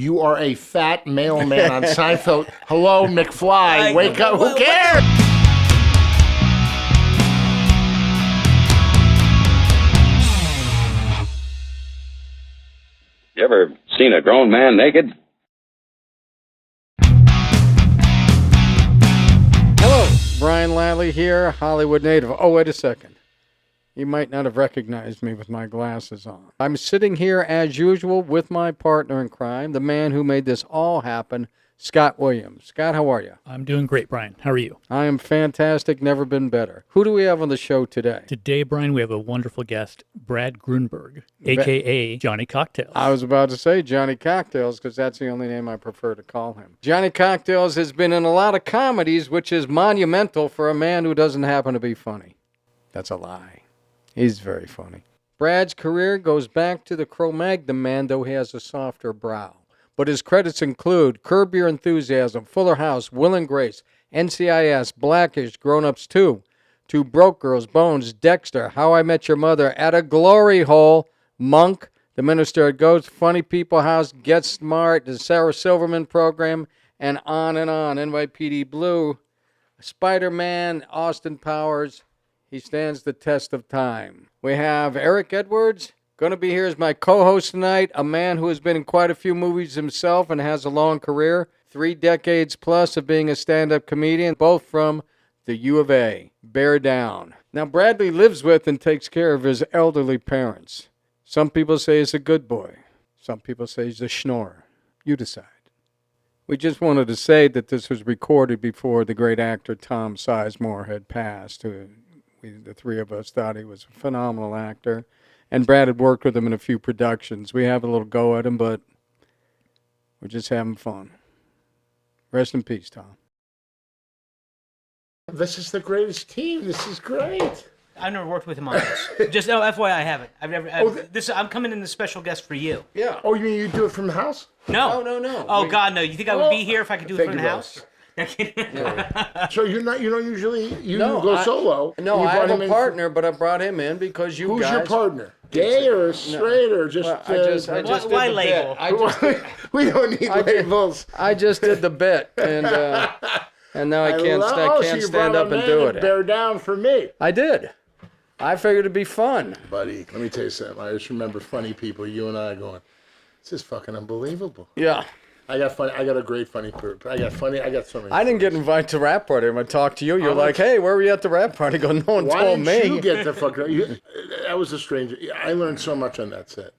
You are a fat mailman on Seinfeld. Hello, McFly. Wake up. Who cares? You ever seen a grown man naked? Hello, Brian Lally here, Hollywood native. Oh, wait a second. You might not have recognized me with my glasses on. I'm sitting here, as usual, with my partner in crime, the man who made this all happen, Scott Williams. Scott, how are you? I'm doing great, Brian. How are you? I am fantastic, never been better. Who do we have on the show today? Today, Brian, we have a wonderful guest, Brad Grunberg, a.k.a. Johnny Cocktails. I was about to say Johnny Cocktails because that's the only name I prefer to call him. Johnny Cocktails has been in a lot of comedies, which is monumental for a man who doesn't happen to be funny. That's a lie. He's very funny. Brad's career goes back to the Cro-Magnon man, though he has a softer brow. But his credits include Curb Your Enthusiasm, Fuller House, Will and Grace, NCIS, Blackish, Grown Ups 2, Two Broke Girls, Bones, Dexter, How I Met Your Mother, At a Glory Hole, Monk, The Minister of Ghosts, Funny People House, Get Smart, The Sarah Silverman Program, and on, NYPD Blue, Spider-Man, Austin Powers. He stands the test of time. We have Eric Edwards, going to be here as my co-host tonight, a man who has been in quite a few movies himself and has a long career, 3 decades plus of being a stand-up comedian, both from the U of A. Bear down. Now, Bradley lives with and takes care of his elderly parents. Some people say he's a good boy. Some people say he's a schnorrer. You decide. We just wanted to say that this was recorded before the great actor Tom Sizemore had passed, the three of us thought he was a phenomenal actor. And Brad had worked with him in a few productions. We have a little go at him, but we're just having fun. Rest in peace, Tom. This is the greatest team. This is great. I've never worked with him on this. Just FYI, I haven't. I'm coming in as a special guest for you. Yeah. Oh, you mean you do it from the house? No. No. Oh, God, no. You think I would be here if I could do it from the house? So you don't usually go solo. No, I have a partner, but I brought him in because you Who's guys. your partner? Gay or straight or just? Well, I just why did the label? bit. We don't need labels. I just did the bit, and now I can't stand up and do it. Bear down for me. I did. I figured it'd be fun. Buddy, let me tell you something. I just remember funny people, you and I going, this is fucking unbelievable. Yeah. I got a great funny group. I got so many. I didn't get invited to rap party. When I talked to you, you're like, hey, where were you at the rap party? I go, no one told me. Why didn't you get the fucking... That was a stranger. I learned so much on that set.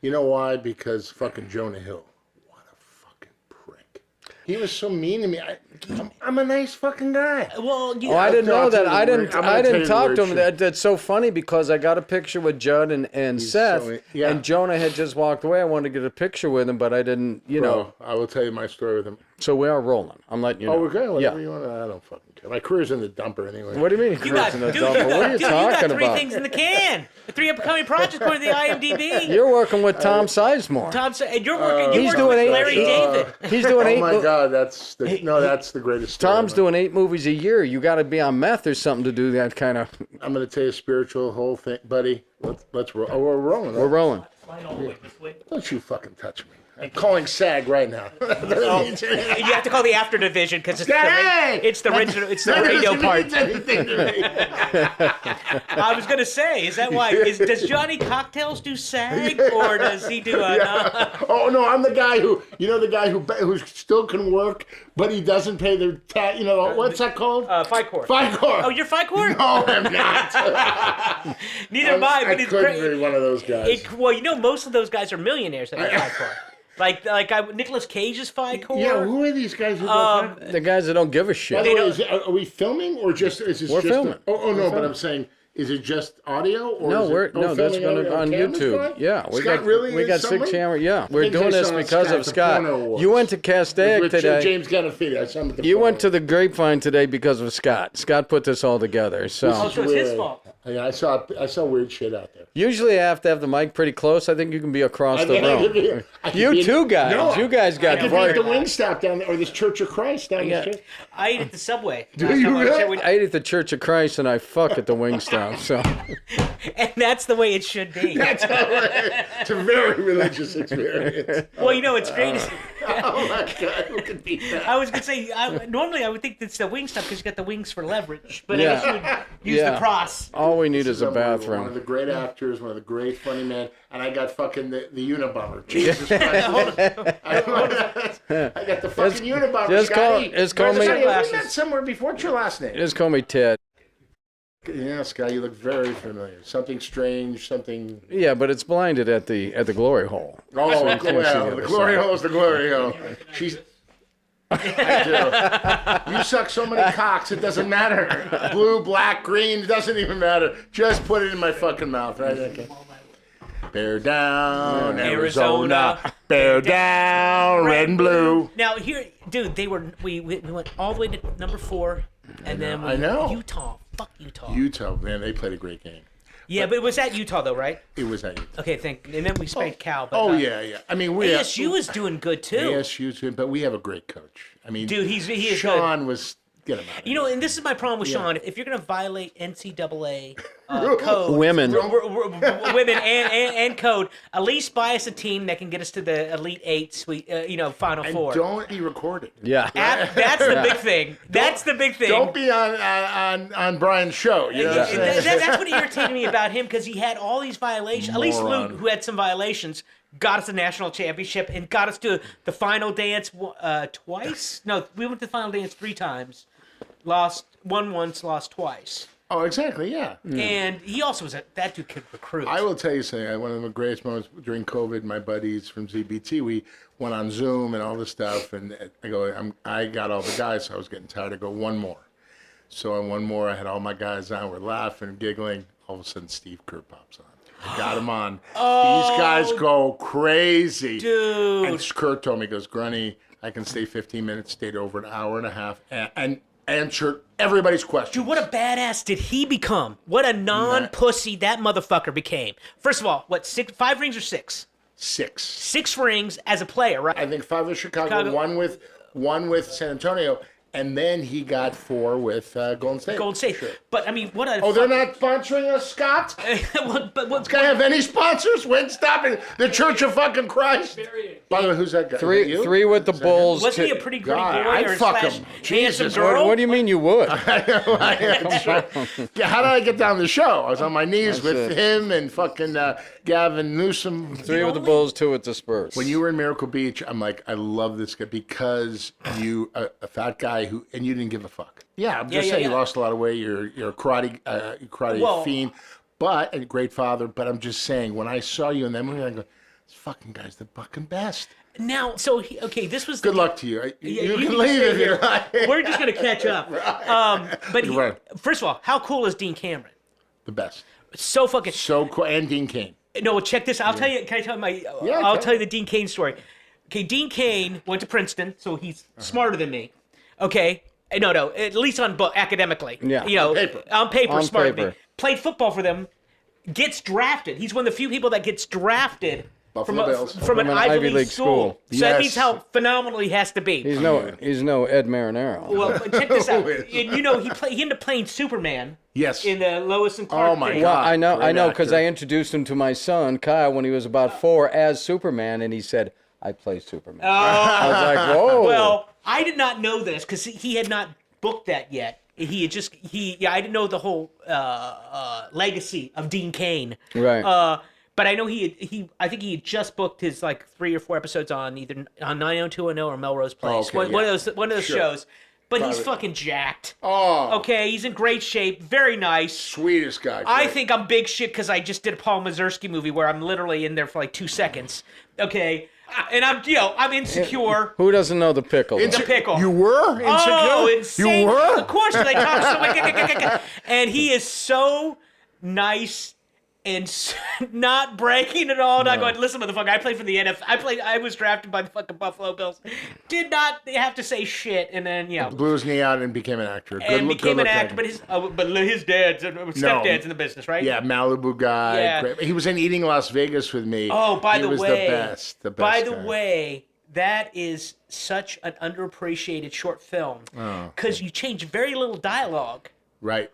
You know why? Because fucking Jonah Hill. What a fucking prick. He was so mean to me. I'm a nice fucking guy. Well, I didn't know that. I didn't talk to him. That's so funny because I got a picture with Judd and Seth, and Jonah had just walked away. I wanted to get a picture with him, but I didn't, know. I will tell you my story with him. So we are rolling. I'm letting you know. Oh, we're good? Whatever you want. I don't fucking care. My career's in the dumper anyway. What do you mean career's in the dumper? What are you talking about? You got 3 things in the can. 3 upcoming projects according to the IMDb. You're working with Tom Sizemore. And you're working with Larry David. He's doing 8 movies. Oh, my God. That's the greatest story. Tom's doing 8 movies a year. You got to be on meth or something to do that kind of... I'm going to tell you a spiritual whole thing. Buddy, let's roll. Oh, we're rolling. We're rolling. Don't you fucking touch me. I'm calling SAG right now. You have to call the after division because it's the radio part. I was gonna say, is that why? Does Johnny Cocktails do SAG or does he do a? Oh no, I'm the guy who still can work, but he doesn't pay their tax. What's that called? FICOR. FICOR. Oh, you're FICOR? No, I'm not. Neither am I. But I couldn't be one of those guys. Most of those guys are millionaires that are FICOR. Like Nicolas Cage is FICOR. Yeah, who are these guys who go FICOR? The guys that don't give a shit. By the way, are we filming or just is this We're just filming. But I'm saying, is it just audio or that's going to on YouTube. Yeah, we got 6 cameras. Yeah, we're doing this because of Scott. You went to Castaic today. James Gandolfini. I saw him at the You went to the Grapevine today because of Scott. Scott put this all together. So it's his fault. I saw weird shit out there. Usually I have to have the mic pretty close. I think you can be across the room. You two guys. No, you guys got I could be at the Wingstop down there, or this Church of Christ down the street. I ate at the Subway. Do you really? I ate at the Church of Christ and I fuck at the Wingstop. So, And that's the way it should be. It's a very religious experience. Well, it's great. Oh my God, who could beat that? I was gonna say normally I would think it's the Wingstop because you got the wings for leverage, but Yeah. I guess you would use the cross. all we need is a One of bathroom. the great actors, one of the great funny men, and I got fucking the Unabomber. Jesus Christ. I got the fucking Unabomber, just Scotty. call me- Scotty, have we met somewhere before? What's your last name? Just call me Ted. Yeah, Scott, you look very familiar. Something strange, something... Yeah, but it's blinded at the glory hole. Oh, So you can't see well, the the other glory side. hole is the glory hole. She's... I do. You suck so many cocks, it doesn't matter. Blue, black, green, it doesn't even matter. Just put it in my fucking mouth, right? Okay. Bear down, Arizona. Bear down, red and blue. Now here, dude, we went all the way to number 4, and then I know. Utah. Fuck Utah. Utah, man, they played a great game. Yeah, but it was at Utah though, right? It was at Utah. Okay, and then we spanked Cal. But, Oh, yeah. I mean, ASU is doing good too. ASU's good, but we have a great coach. I mean, Dude, he is good. Sean was... Get him out of here. And this is my problem with Sean. If you're going to violate NCAA code, Women. women and code, at least buy us a team that can get us to the Elite Eight, Final And Four. don't be recorded. Yeah. That's the big thing. That's the big thing. Don't be on Brian's show. You know what I'm saying? That's what irritated me about him because he had all these violations. At least Moron. Luke, who had some violations, got us a national championship and got us to the final dance twice. No, we went to the final dance 3 times. Won once, lost twice. Oh, exactly, yeah. And he also was that dude could recruit. I will tell you something. One of the greatest moments during COVID, my buddies from ZBT, we went on Zoom and all this stuff, and I got all the guys, so I was getting tired. I go, one more. So on one more, I had all my guys on. We're laughing and giggling. All of a sudden, Steve Kerr pops on. I got him on. These guys go crazy. Dude. And Kerr told me, he goes, Grunny, I can stay 15 minutes, stayed over an hour and a half, and answered everybody's question. Dude, what a badass did he become? What a non-pussy that motherfucker became. First of all, 5 rings or 6? 6. 6 rings as a player, right? I think 5 with Chicago, one with San Antonio, and then he got 4 with Golden State. Golden State. Sure. But I mean, what a Oh, they're not sponsoring us, Scott? but what's Can I have any sponsors? When stopping the Church of fucking Christ? By the way, who's that guy? Three with the Bulls. Wasn't he a pretty gritty God, boy I'd or fuck slash him. handsome Jesus, girl? What do you mean you would? How did I get down the show? I was on my knees with him and fucking Gavin Newsom. 3 with the Bulls, 2 with the Spurs. When you were in Miracle Beach, I'm like, I love this guy because you a fat guy and you didn't give a fuck. Yeah, I'm just saying you lost a lot of weight. You're a karate fiend, but a great father. But I'm just saying, when I saw you in that movie, I go, this fucking guy's the fucking best. Now, so this was. Good luck to you. You can can leave stay if you here. like. We're just gonna catch up. But first of all, how cool is Dean Cameron? The best. So fucking. So cool. And Dean Cain. No, well, check this. I'll tell you. Can I tell you my? I'll tell you the Dean Cain story. Okay, Dean Cain went to Princeton, so he's smarter than me. Okay. No, at least on book academically. Yeah. On paper, smarter than paper. me. Played football for them. Gets drafted. He's one of the few people that gets drafted Buffalo Bills. from an Ivy League school. So that Yes. means how phenomenal he has to be. He's no Ed Marinero. Well, check this out. And, he ended up playing Superman. Yes. In the Lois and Clark. Oh my thing. God. Well, I know, because actor. I introduced him to my son Kyle when he was about 4 as Superman, and he said, "I play Superman." I was like, "Whoa!" Well, I did not know this because he had not booked that yet. I didn't know the whole legacy of Dean Cain. Right. But I know I think he had just booked his 3 or 4 episodes on either on 90210 or Melrose Place. Okay, one of those Sure. shows. But he's Probably. fucking jacked. Oh. Okay, he's in great shape. Very nice. Sweetest guy. I Great. think I'm big shit because I just did a Paul Mazursky movie where I'm literally in there for 2 seconds. Okay, and I'm insecure. Who doesn't know the pickle? The pickle. You were insecure? Oh, insane! You were? Of course, they talk so much. And he is so nice and not breaking at all, not going, listen, motherfucker, I played for the NFL. I was drafted by the fucking Buffalo Bills. Did not have to say shit, and then blew his knee out and became an actor. Became an actor, but his dad's stepdad's in the business, right? Yeah, Malibu guy. Yeah. Great. He was in Eating Las Vegas with me. Oh, by the way, he was the best. The best. By the guy. way, that is such an underappreciated short film because you change very little dialogue. Right.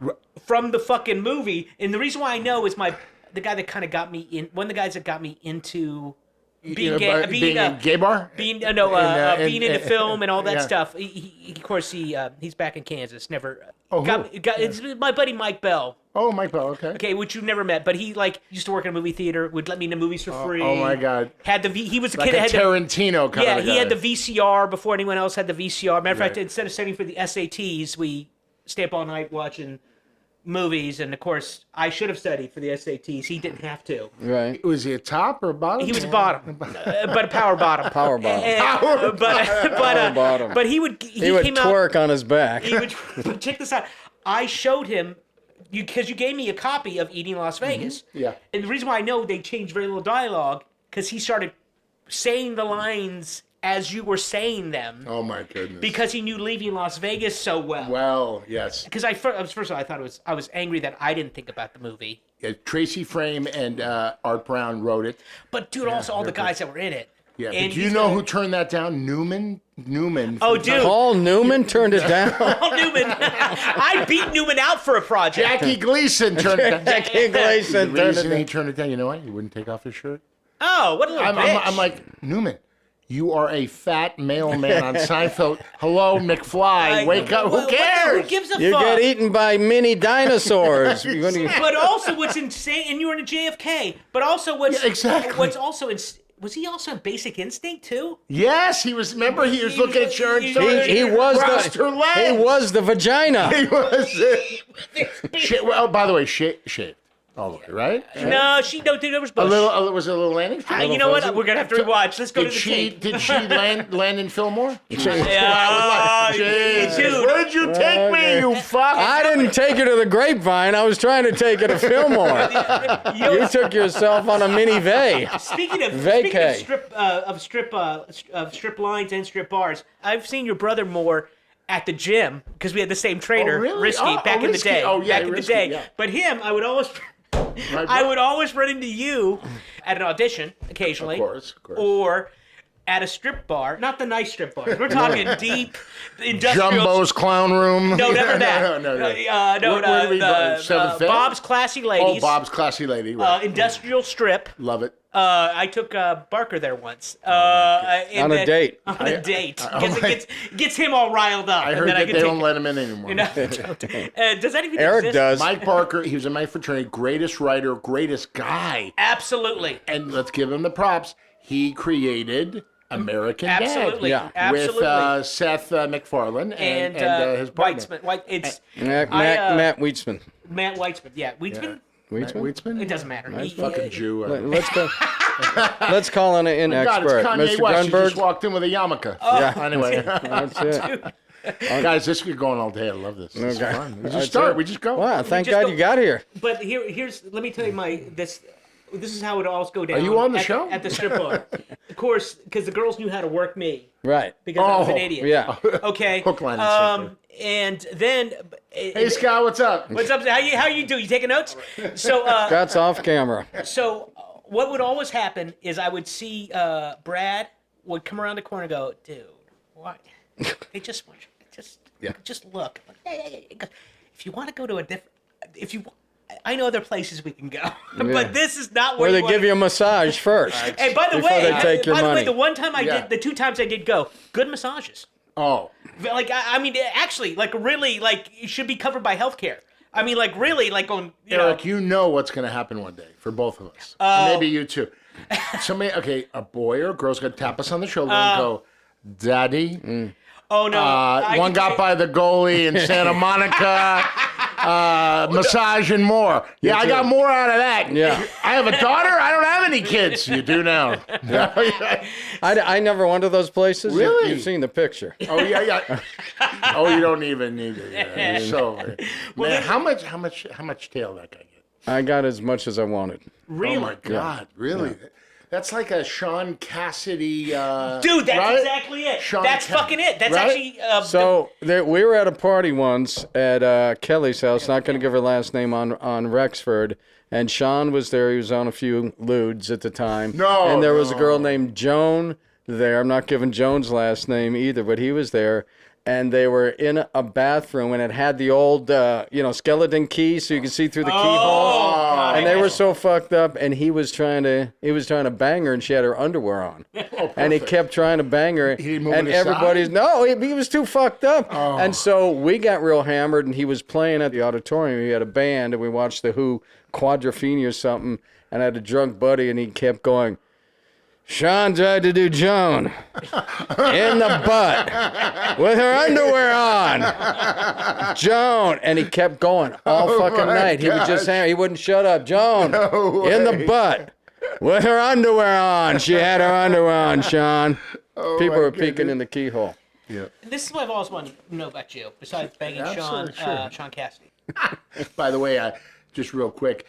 From the fucking movie, and the reason why I know is the guy that kind of got me in, one of the guys that got me into being gay, being in gay bar, being into film and all that stuff. Of course, he's back in Kansas. Never. It's my buddy Mike Bell. Oh, Mike Bell. Okay. Okay, which you've never met, but he used to work in a movie theater. Would let me into movies for free. Oh my God. He was a like kid. A had Tarantino kind of. Yeah, he had the VCR before anyone else had the VCR. Matter of fact, instead of studying for the SATs, we stay up all night watching movies, and of course, I should have studied for the SATs. He didn't have to. Right. Was he a top or a bottom? He was a bottom, but a power bottom. Power bottom. But he would came twerk on his back. He would check this out. I showed him because you gave me a copy of Eating Las Vegas. Mm-hmm. Yeah. And the reason why I know they changed very little dialogue because he started saying the lines as you were saying them. Oh my goodness! Because he knew Leaving Las Vegas so well. Well, yes. Because first of all, I thought I was angry that I didn't think about the movie. Yeah, Tracy Frame and Art Brown wrote it. But dude, also all the guys that were in it. Yeah, but do you know who turned that down? Newman. Oh, dude. Paul Newman turned it down. Paul Newman. I beat Newman out for a project. Jackie Gleason turned it down. Jackie Gleason The reason he turned it down, you know what? He wouldn't take off his shirt. Oh, what a little bitch. I'm like, Newman, you are a fat mailman on Seinfeld. Hello, McFly. Wake up. Who cares? Who gives a You fuck? get eaten by mini dinosaurs. But also what's insane, and you were in a JFK, but also what's also was he also in Basic Instinct too? Yes, he was. Remember, he was looking at Sharon He was the vagina. He was. Well, by the way, shaved all the way, right? No, dude, there was bush. Was it a little landing? You know what? We're gonna have to rewatch. Let's go to the tape. Did she land in Fillmore? Dude, where did you take me, you fuck? I didn't take her to the Grapevine. I was trying to take her to Fillmore. You took yourself on a mini vey. Speaking of strip lines and strip bars, I've seen your brother Mohr at the gym because we had the same trainer, Risky, back in the day. Oh, yeah, back in the day. Yeah. But him, I would always run into you at an audition occasionally, of course. Or at a strip bar. Not the nice strip bars. We're talking deep industrial. Jumbo's Clown Room. No, never that. No. Bob's Classy Ladies. Oh, Bob's Classy Lady. Right. Industrial Strip. Love it. I took Barker there once. On a date. On a date. Gets him all riled up. I heard that they don't let him in anymore. You know? Does that even Eric exist? does. Mike Barker, he was in my fraternity, greatest writer, greatest guy. Absolutely. And let's give him the props. He created American Absolutely. Dad. Yeah. Absolutely. With Seth MacFarlane and his partner. Matt Weitzman. Matt Weitzman. Yeah. Weitzman? Weitzman? It doesn't matter. Fucking Jew. Let's go. Let's call in an God, expert. it's Kanye Mr. West. He just Grunberg. walked in with a yarmulke. Anyway. That's it. Guys, this could go on all day. I love this. It's fun. We just That's it. We just go. Wow, thank God you got here. But here's let me tell you this is how it all go down. Are you on the show? At the strip bar. Of course, because the girls knew how to work me. Right. Because I was an idiot. Yeah. Okay. Hook, line, and sinker. And then. Hey, Scott, what's up? What's up? How you do? You taking notes? So. Scott's off camera. So what would always happen is I would see Brad would come around the corner and go, dude, why? They just want you. Just look. If you want to go to a different. I know other places we can go, but this is not where they give you a massage first. And by the way, the one time I did, the 2 times I did go, good massages. Oh. Like, I mean, actually, like, really, like, it should be covered by healthcare. I mean, like, really, like, on, Eric, you know what's going to happen one day for both of us. Maybe you too. A boy or a girl's going to tap us on the shoulder and go, Daddy. Oh, no. One got by the goalie in Santa Monica. Massage and more. Yeah, I got more out of that. Yeah. I have a daughter. I don't have any kids. You do now. I never went to those places. Really? You've seen the picture. Oh yeah. Oh, you don't even need it. Yeah. So, man, how much tail that guy get? I got as much as I wanted. Really? Oh my God, really? Yeah. That's like a Sean Cassidy. Dude, that's right? exactly it. Sean That's Cassidy, fucking it. That's right? actually. So we were at a party once at Kelly's house. Not going to give her last name on Rexford. And Sean was there. He was on a few lewds at the time. No, And there was a no. girl named Joan there. I'm not giving Joan's last name either, but he was there. And they were in a bathroom, and it had the old, skeleton key, so you could see through the keyhole. God, And they were so fucked up, and he was trying to bang her, and she had her underwear on. And he kept trying to bang her, didn't move and it aside? everybody's he was too fucked up. And so we got real hammered, and he was playing at the auditorium. He had a band, and we watched the Who Quadrophenia or something, and I had a drunk buddy, and he kept going, Sean tried to do Joan in the butt with her underwear on. Joan. And he kept going all fucking night. He would just he wouldn't shut up. Joan in the butt with her underwear on. She had her underwear on, Sean. People were peeking in the keyhole. Yeah. This is what I've always wanted to know about you, besides banging Sean, Absolutely, sure. Sean Cassidy. By the way, just real quick,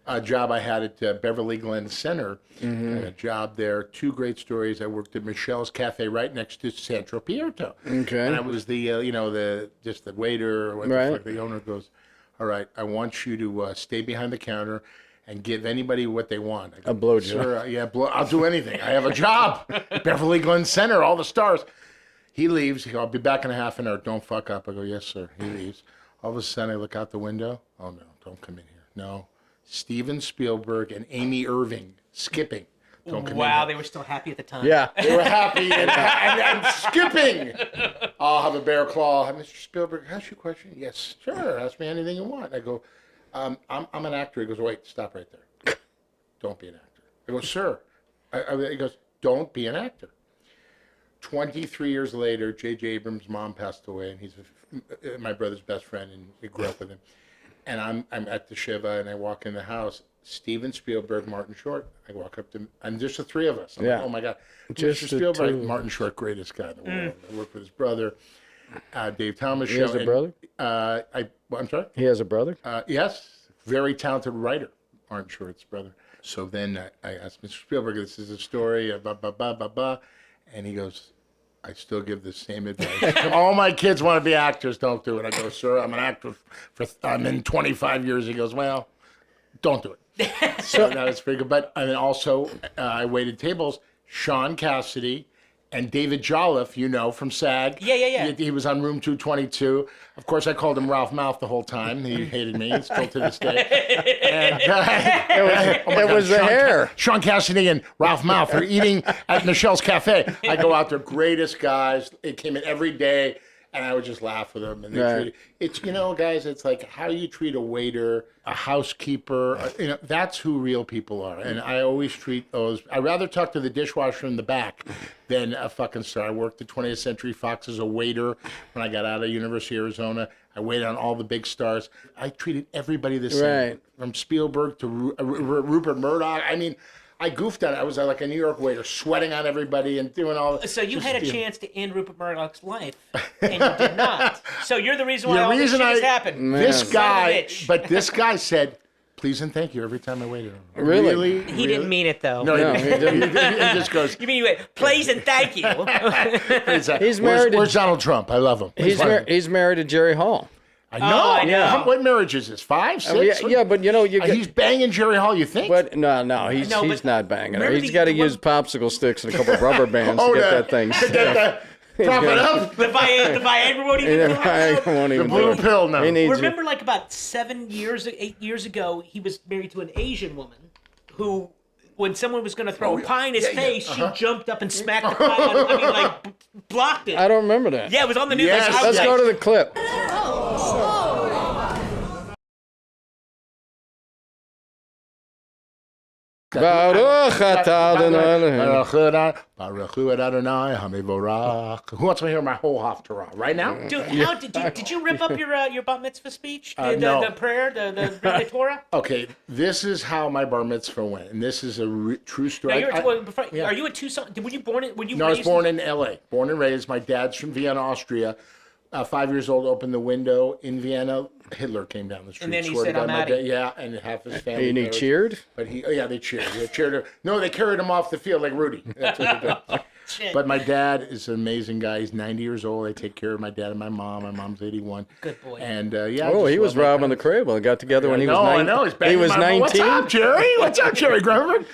a job I had at Beverly Glen Center. I had a job there. 2 great stories. I worked at Michelle's Cafe right next to San Tropierto. Okay. And I was the the waiter or what Right. the fuck. The owner goes, all right, I want you to stay behind the counter and give anybody what they want. I go, A blowjob. Sir, I'll do anything. I have a job. Beverly Glen Center, all the stars. He leaves. He goes, I'll be back in a half an hour. Don't fuck up. I go, yes, sir. He leaves. All of a sudden, I look out the window. Oh, no, don't come in here. No. Steven Spielberg and Amy Irving skipping. Don't come in Wow, here. they were still happy at the time. Yeah. They were happy and skipping. I'll have a bear claw. Mr. Spielberg, ask you a question? Yes, sure. Ask me anything you want. I go, I'm an actor. He goes, wait, stop right there. Don't be an actor. I go, sir. He goes, don't be an actor. 23 years later, J.J. Abrams' mom passed away, and he's my brother's best friend, and we grew up with him. And I'm at the Shiva, and I walk in the house. Steven Spielberg, Martin Short. I walk up to, and just the 3 of us. I'm like, oh my God. Just Mr. the Spielberg, 2. Martin Short, greatest guy in the world. I worked with his brother, Dave Thomas. He has a brother? I'm sorry? He has a brother? Yes, very talented writer, Martin Short's brother. So then I asked Mr. Spielberg, this is a story, blah, blah, blah, blah, blah. And he goes, I still give the same advice. All my kids want to be actors. Don't do it. I go, sir, I'm an actor. I'm in 25 years. He goes, well, don't do it. So that was pretty good. But and then also, I waited tables. Sean Cassidy and David Jolliffe, from SAG. Yeah. He was on Room 222. Of course, I called him Ralph Mouth the whole time. He hated me, still to this day. And, It was the hair. Sean Cassidy and Ralph Mouth are eating at Michelle's Cafe. I go out there, greatest guys. They came in every day, and I would just laugh with them. And they it's guys, it's like how you treat a waiter, a housekeeper. That's who real people are. And I always treat those. I'd rather talk to the dishwasher in the back than a fucking star. I worked at 20th Century Fox as a waiter when I got out of University of Arizona. I waited on all the big stars. I treated everybody the same, Right. from Spielberg to Rupert Murdoch. I mean, I goofed on it. I was like a New York waiter, sweating on everybody and doing all. So you had a chance to end Rupert Murdoch's life, and you did not. So you're the reason why The all this reason shit has I- happened. This Son of a guy, bitch. but this guy said, "Please and thank you" every time I waited on him. Really? He didn't mean it though. No, No, he he didn't. didn't. He just goes. You mean you went, please and thank you. He's married to- Where's Donald Trump? I love him. He's married to Jerry Hall. I know. I know. What marriage is this? 5, 6? Yeah, but you get. He's banging Jerry Hall. You think? But no, he's No, but not banging her. remember He's the- got to the use one- popsicle sticks and a couple rubber bands to get that thing. Prop it up. the Viagra won't even come out. I won't The even blue do it. pill now. He needs it. Remember, like about 8 years ago, he was married to an Asian woman who, when someone was going to throw a pie in his face, she jumped up and smacked the pie. Blocked it. I don't remember that. Yeah, it was on the news. Yes. I was Let's like, go to the clip. Baruch atah Adonai. Who wants to hear my whole haftarah right now? dude, how did you rip up your bat mitzvah speech? No. The prayer, the Torah? Okay, this is how my bar mitzvah went, and this is a true story. Now, are you a Tucson? Were you born in? Were you No, I was raised born in L.A. Born and raised. My dad's from Vienna, Austria. 5 years old, opened the window in Vienna. Hitler came down the street. And then he Swear to said, God, "I'm my outta dad- Yeah, and half his family. And he goes. cheered? But they cheered. They cheered him. No, they carried him off the field like Rudy. That's what they did. Shit. But my dad is an amazing guy. He's 90 years old. I take care of my dad and my mom. My mom's 81. Good boy. And yeah. I Oh, just he was love my robbing the parents. cradle. They got together when he was No, 19. I know. He's banging He was my 19. What's up, Jerry? What's up, Jerry Grunberg?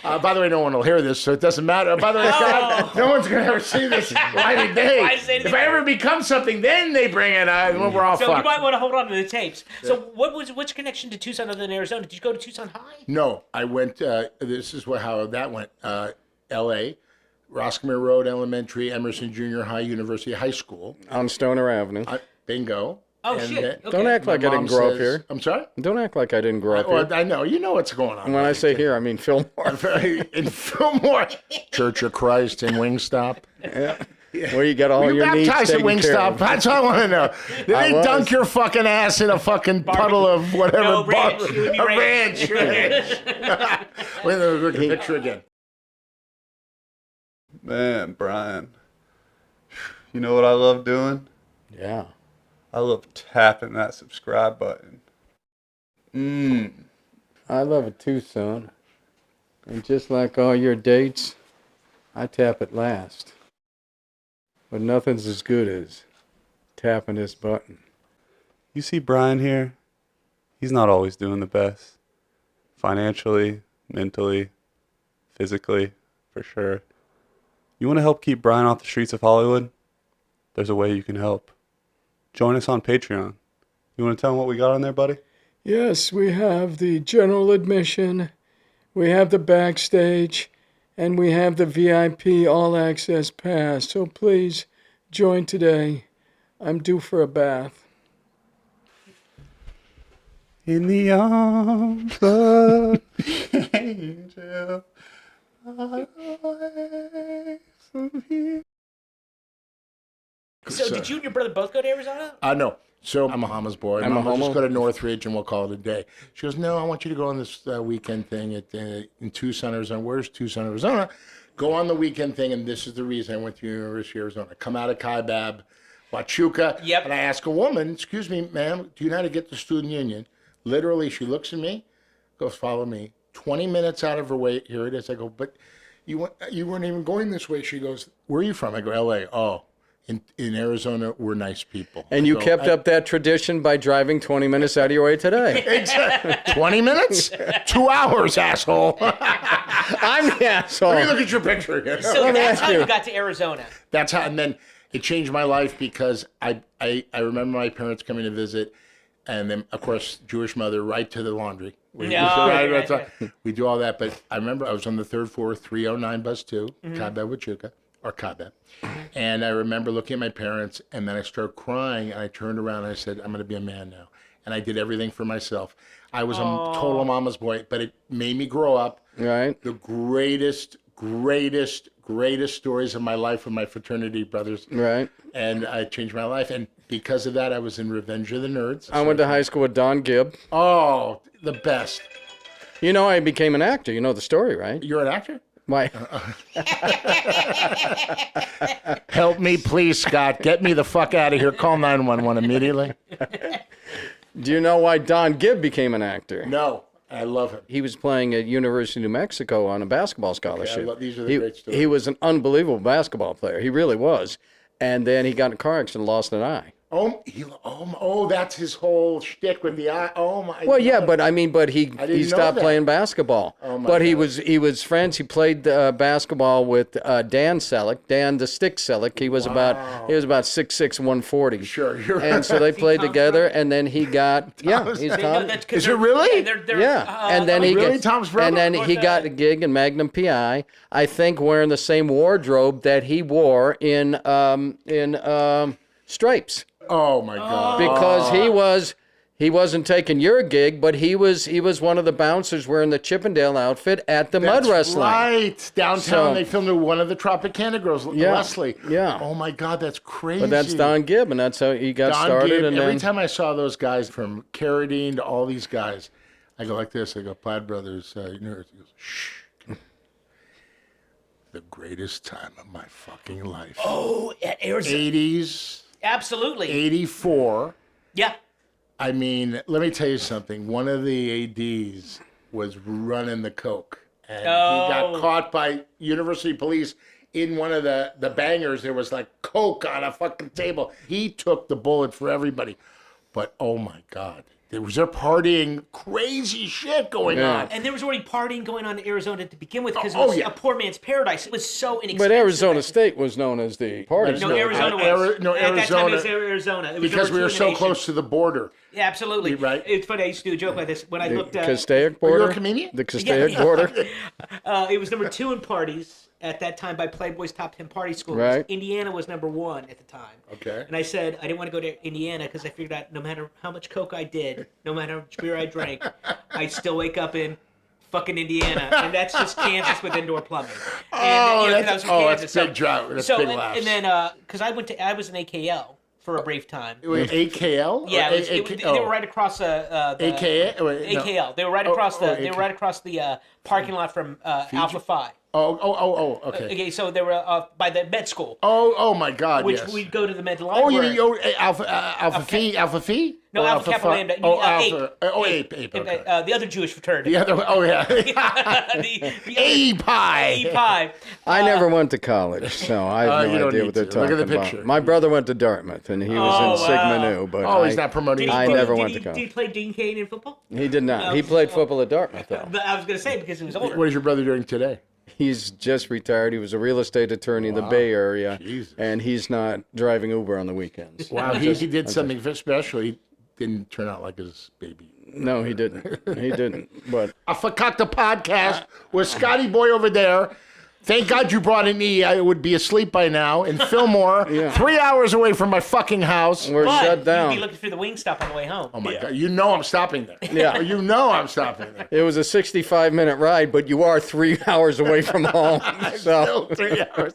By the way, no one will hear this, so it doesn't matter. By the way, no one's going to ever see this light of day. Why say anything? If I ever become something, then they bring it out, and we're all So fucked. you might want to hold on to the tapes. So what's your connection to Tucson other than Arizona? Did you go to Tucson High? No, I went. This is how that went. L.A., Roscommere Road Elementary, Emerson Junior High, University High School. On Stoner Avenue. Bingo. Oh, And shit. then- Okay. Don't act like I Mom didn't grow up says- here. I'm sorry? Don't act like I didn't grow up here. Well, I know. You know what's going on. When I say here, I mean Fillmore. in Fillmore, Church of Christ in Wingstop. Where you get all Were you your needs baptized at taken care Wingstop? of. That's all I want to know. Did I they was. dunk your fucking ass in a fucking puddle of whatever? No, ranch. It would be a ranch. ranch. Wait, look at the picture again. Man, Brian, you know what I love doing? Yeah. I love tapping that subscribe button. I love it too, son. And just like all your dates, I tap it last. But nothing's as good as tapping this button. You see Brian here? He's not always doing the best. Financially, mentally, physically, for sure. You want to help keep Brian off the streets of Hollywood? There's a way you can help. Join us on Patreon. You want to tell them what we got on there, buddy? Yes, we have the general admission, we have the backstage, and we have the VIP all-access pass. So please, join today. I'm due for a bath. In the arms of the angel, So did you and your brother both go to Arizona? No. So I'm a Hamas boy. I'm a Mom, let's homo. just go to Northridge and we'll call it a day. She goes, no, I want you to go on this weekend thing in Tucson, Arizona. Where's Tucson, Arizona? Go on the weekend thing, and this is the reason I went to University of Arizona. Come out of Kaibab, Huachuca, Yep. and I ask a woman, excuse me, ma'am, do you know how to get to Student Union? Literally, she looks at me, goes, follow me. 20 minutes out of her way, here it is. I go, but you weren't even going this way. She goes, where are you from? I go, L.A. Oh. In Arizona, we're nice people. And you So kept up that tradition by driving 20 minutes out of your way today. Exactly. 20 minutes? 2 hours, asshole. I'm the asshole. Let me look at your picture again. So Let me that's ask how you. you got to Arizona. That's how, and then it changed my life because I remember my parents coming to visit, and then, of course, Jewish mother, right to the laundry. We do all that, but I remember I was on the third floor, 309 bus 2, Kaibab Huachuca, or Kaibab. And I remember looking at my parents, and then I started crying, and I turned around and I said, I'm going to be a man now. And I did everything for myself. I was a total mama's boy, but it made me grow up. Right. The greatest stories of my life with my fraternity brothers. Right. And I changed my life. And because of that, I was in Revenge of the Nerds. I went to high school with Don Gibb. Oh, the best. You know, I became an actor. You know the story, right? You're an actor? Why? Help me, please, Scott. Get me the fuck out of here. Call 911 immediately. Do you know why Don Gibb became an actor? No, I love him. He was playing at University of New Mexico on a basketball scholarship. These are the great stories. He was an unbelievable basketball player. He really was. And then he got in a car accident and lost an eye. That's his whole shtick with the eye. Oh my. Well, God. yeah, but he didn't he know stopped that. playing basketball. Oh, my but he God. was friends. He played basketball with Dan Selleck, Dan the Stick Selleck. He was about 6'6", 140. Sure, you're And so they played Tom's together, brother? and then he got he's No, Tom. that's 'cause Is it they're- really? They're, Yeah, and then he really? got, Tom's brother? and then he got a gig in Magnum PI. I think wearing the same wardrobe that he wore in Stripes, Oh my God. because he wasn't taking your gig, but he was one of the bouncers wearing the Chippendale outfit at the mud wrestling. Right. Downtown, So- they filmed one of the Tropicana girls, Yeah, Leslie. yeah. Oh my God, that's crazy. But that's Don Gibb, and that's how he got Don started. Gibb, And every then, time I saw those guys from Carradine to all these guys, I go like this. I go, Plaid Brothers, nerds. He goes, shh. The greatest time of my fucking life. Oh, at Arizona. 80s. Absolutely. 84. Yeah. I mean, let me tell you something. One of the ADs was running the coke. And he got caught by University police in one of the bangers. There was like coke on a fucking table. He took the bullet for everybody. But, oh, my God. There was partying, crazy shit going on. And there was already partying going on in Arizona to begin with because it Oh, was yeah. a poor man's paradise. It was so inexpensive. But Arizona State was known as the party No, state. Arizona was. At that time, it was Arizona. It was Because we number were 2 in the so nation. close to the border. Yeah, absolutely. Right. It's funny. I used to do a joke like this when I looked at. Castaic Were you border? a comedian? The Castaic border? It was number 2 in parties at that time by Playboy's top 10 party schools. Right. Indiana was number 1 at the time. Okay. And I said I didn't want to go to Indiana because I figured out no matter how much coke I did, no matter how much beer I drank, I'd still wake up in fucking Indiana, and that's just Kansas with indoor plumbing. And, that's big drought. That's big laughs. And then because I was in AKL for a brief time. Wait, AKL? Yeah, they were right across the AKL? Wait, no. AKL. They were right across they were right across the parking lot from Alpha Phi. Oh, okay. Okay, so they were by the med school. Oh my God, Which yes. we'd go to the med Oh, library. you mean Alpha Phi? Alpha Phi? No, Or Alpha Kappa Phi? Lambda. Oh, Ape. Alpha. Oh, Ape. Okay. The other Jewish fraternity. The other. Oh, yeah. the A Pi. A Pi. I never went to college, so I have you no don't idea need what they're to. talking Look at the about. picture. My brother went to Dartmouth, and he was in Sigma Nu, but Oh, he's not promoting. I never went to Did college. he play Dean Cain in football? He did not. He played football at Dartmouth, though. But I was going to say because he was older. What is your brother doing today? He's just retired. He was a real estate attorney in the Bay Area, Jesus. and he's not driving Uber on the weekends. Wow, he did something special. He didn't turn out like his baby. No, he didn't. He didn't. But I forgot the podcast with Scotty Boy over there. Thank God you brought an E. I would be asleep by now in Fillmore, 3 hours away from my fucking house. we're But shut you'd down. be looking through the wing stop on the way home. Oh my God! You know I'm stopping there. Yeah. You know I'm stopping there. It was a 65-minute ride, but you are 3 hours away from home. So Still 3 hours.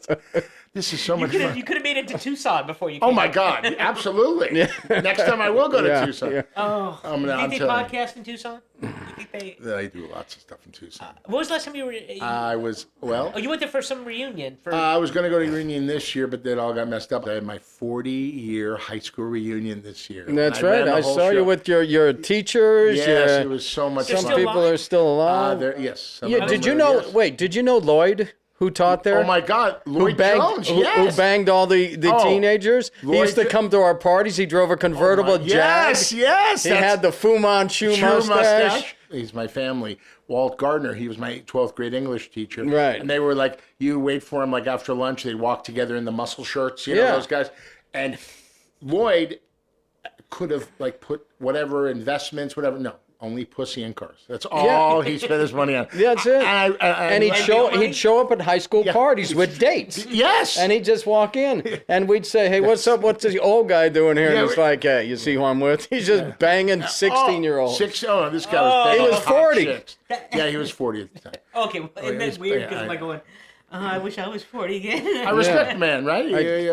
This is so much fun. You could have made it to Tucson before you Oh came. my God! Absolutely. Next time I will go to Tucson. yeah. Oh, I'm you think they telling you. podcast in Tucson? You think they... I do lots of stuff in Tucson. When was the last time you were... I was well. Oh, you went there for some reunion. I was going to go to a reunion this year, but that all got messed up. I had my 40-year high school reunion this year. That's And ran right. the I whole saw show. you with your teachers. Yes, it was so much They're fun. Some still people alive? are still alive. Yes. some Yeah, of did them you are, know? yes. Wait, did you know Lloyd, who taught there? Oh my God, Who Lloyd banged, Jones, who yes. banged all the teenagers? He Lloyd used to Jo- come to our parties. He drove a convertible Jag. Yes. He had the Fu Manchu mustache. He's my family. Walt Gardner, he was my 12th grade English teacher. Right. And they were like, you wait for him like after lunch, they'd walk together in the muscle shirts, you know, Yeah. those guys. And Lloyd could have like put whatever investments, whatever. No, only pussy and cars. That's all he spent his money on. That's it. And he'd money? show up at high school parties with dates. Yes. And he'd just walk in, and we'd say, "Hey, what's up? What's this old guy doing here?" Yeah, And he's like, "Hey, you see who I'm with?" He's just banging 16-year-olds. This guy was banging He was hot 40. chicks. Yeah, he was 40 at the time. Okay, and that's weird because I'm like going, I wish I was 40 again. I respect the man, right?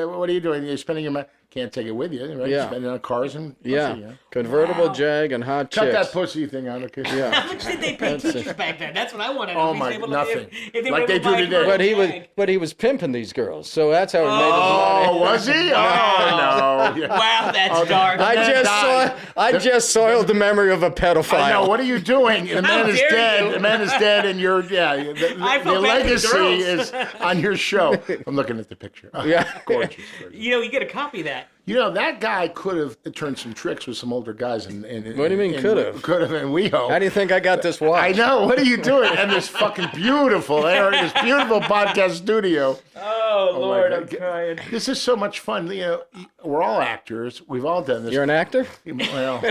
What are you doing? You're spending your money. Can't take it with you, right? Yeah. You're spending it on cars and pussy, Yeah, convertible Jag and hot Cut chicks. that pussy thing out, okay? Yeah. How much did they pay teachers back then? That's what I want to know. Oh If he's my, able to- nothing. If they Like were they able do to buy today. convertible But he was pimping these girls, so that's how he made his money. Oh, was he? Oh, no. Yeah. Wow, that's dark. I just soiled the memory of a pedophile. I know. What are you doing? The man is dare dead. you. The man is dead, and you're the I feel bad for the legacy girls. is on your show. I'm looking at the picture. Oh, Yeah. gorgeous. You know, you get a copy of that. You know, that guy could have turned some tricks with some older guys. And What do you mean, could have? Could have, and WeHo. How do you think I got this watch? I know. What are you doing? And this fucking beautiful this beautiful podcast studio. Oh, my Lord, God. I'm crying. This is so much fun. You know, we're all actors. We've all done this. You're an actor? Well,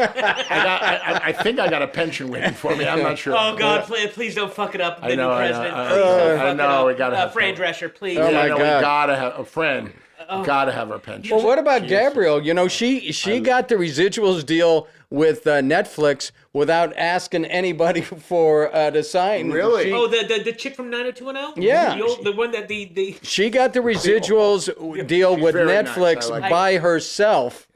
I think I got a pension waiting for me. I'm not sure. Oh, God, please don't fuck it up. The I know, new I know. president. I Please don't fuck know, it we up. gotta have Fran fun. Drescher, please. Oh, Yeah, my no, God. we gotta have a friend. Gotta have our pension. Well, what about Gabrielle? You know, she got the residuals deal with Netflix without asking anybody for to sign. Really? She, Oh, the chick from 90210? Yeah. The one that the... she got the residuals deal with very nice. Netflix I like by herself.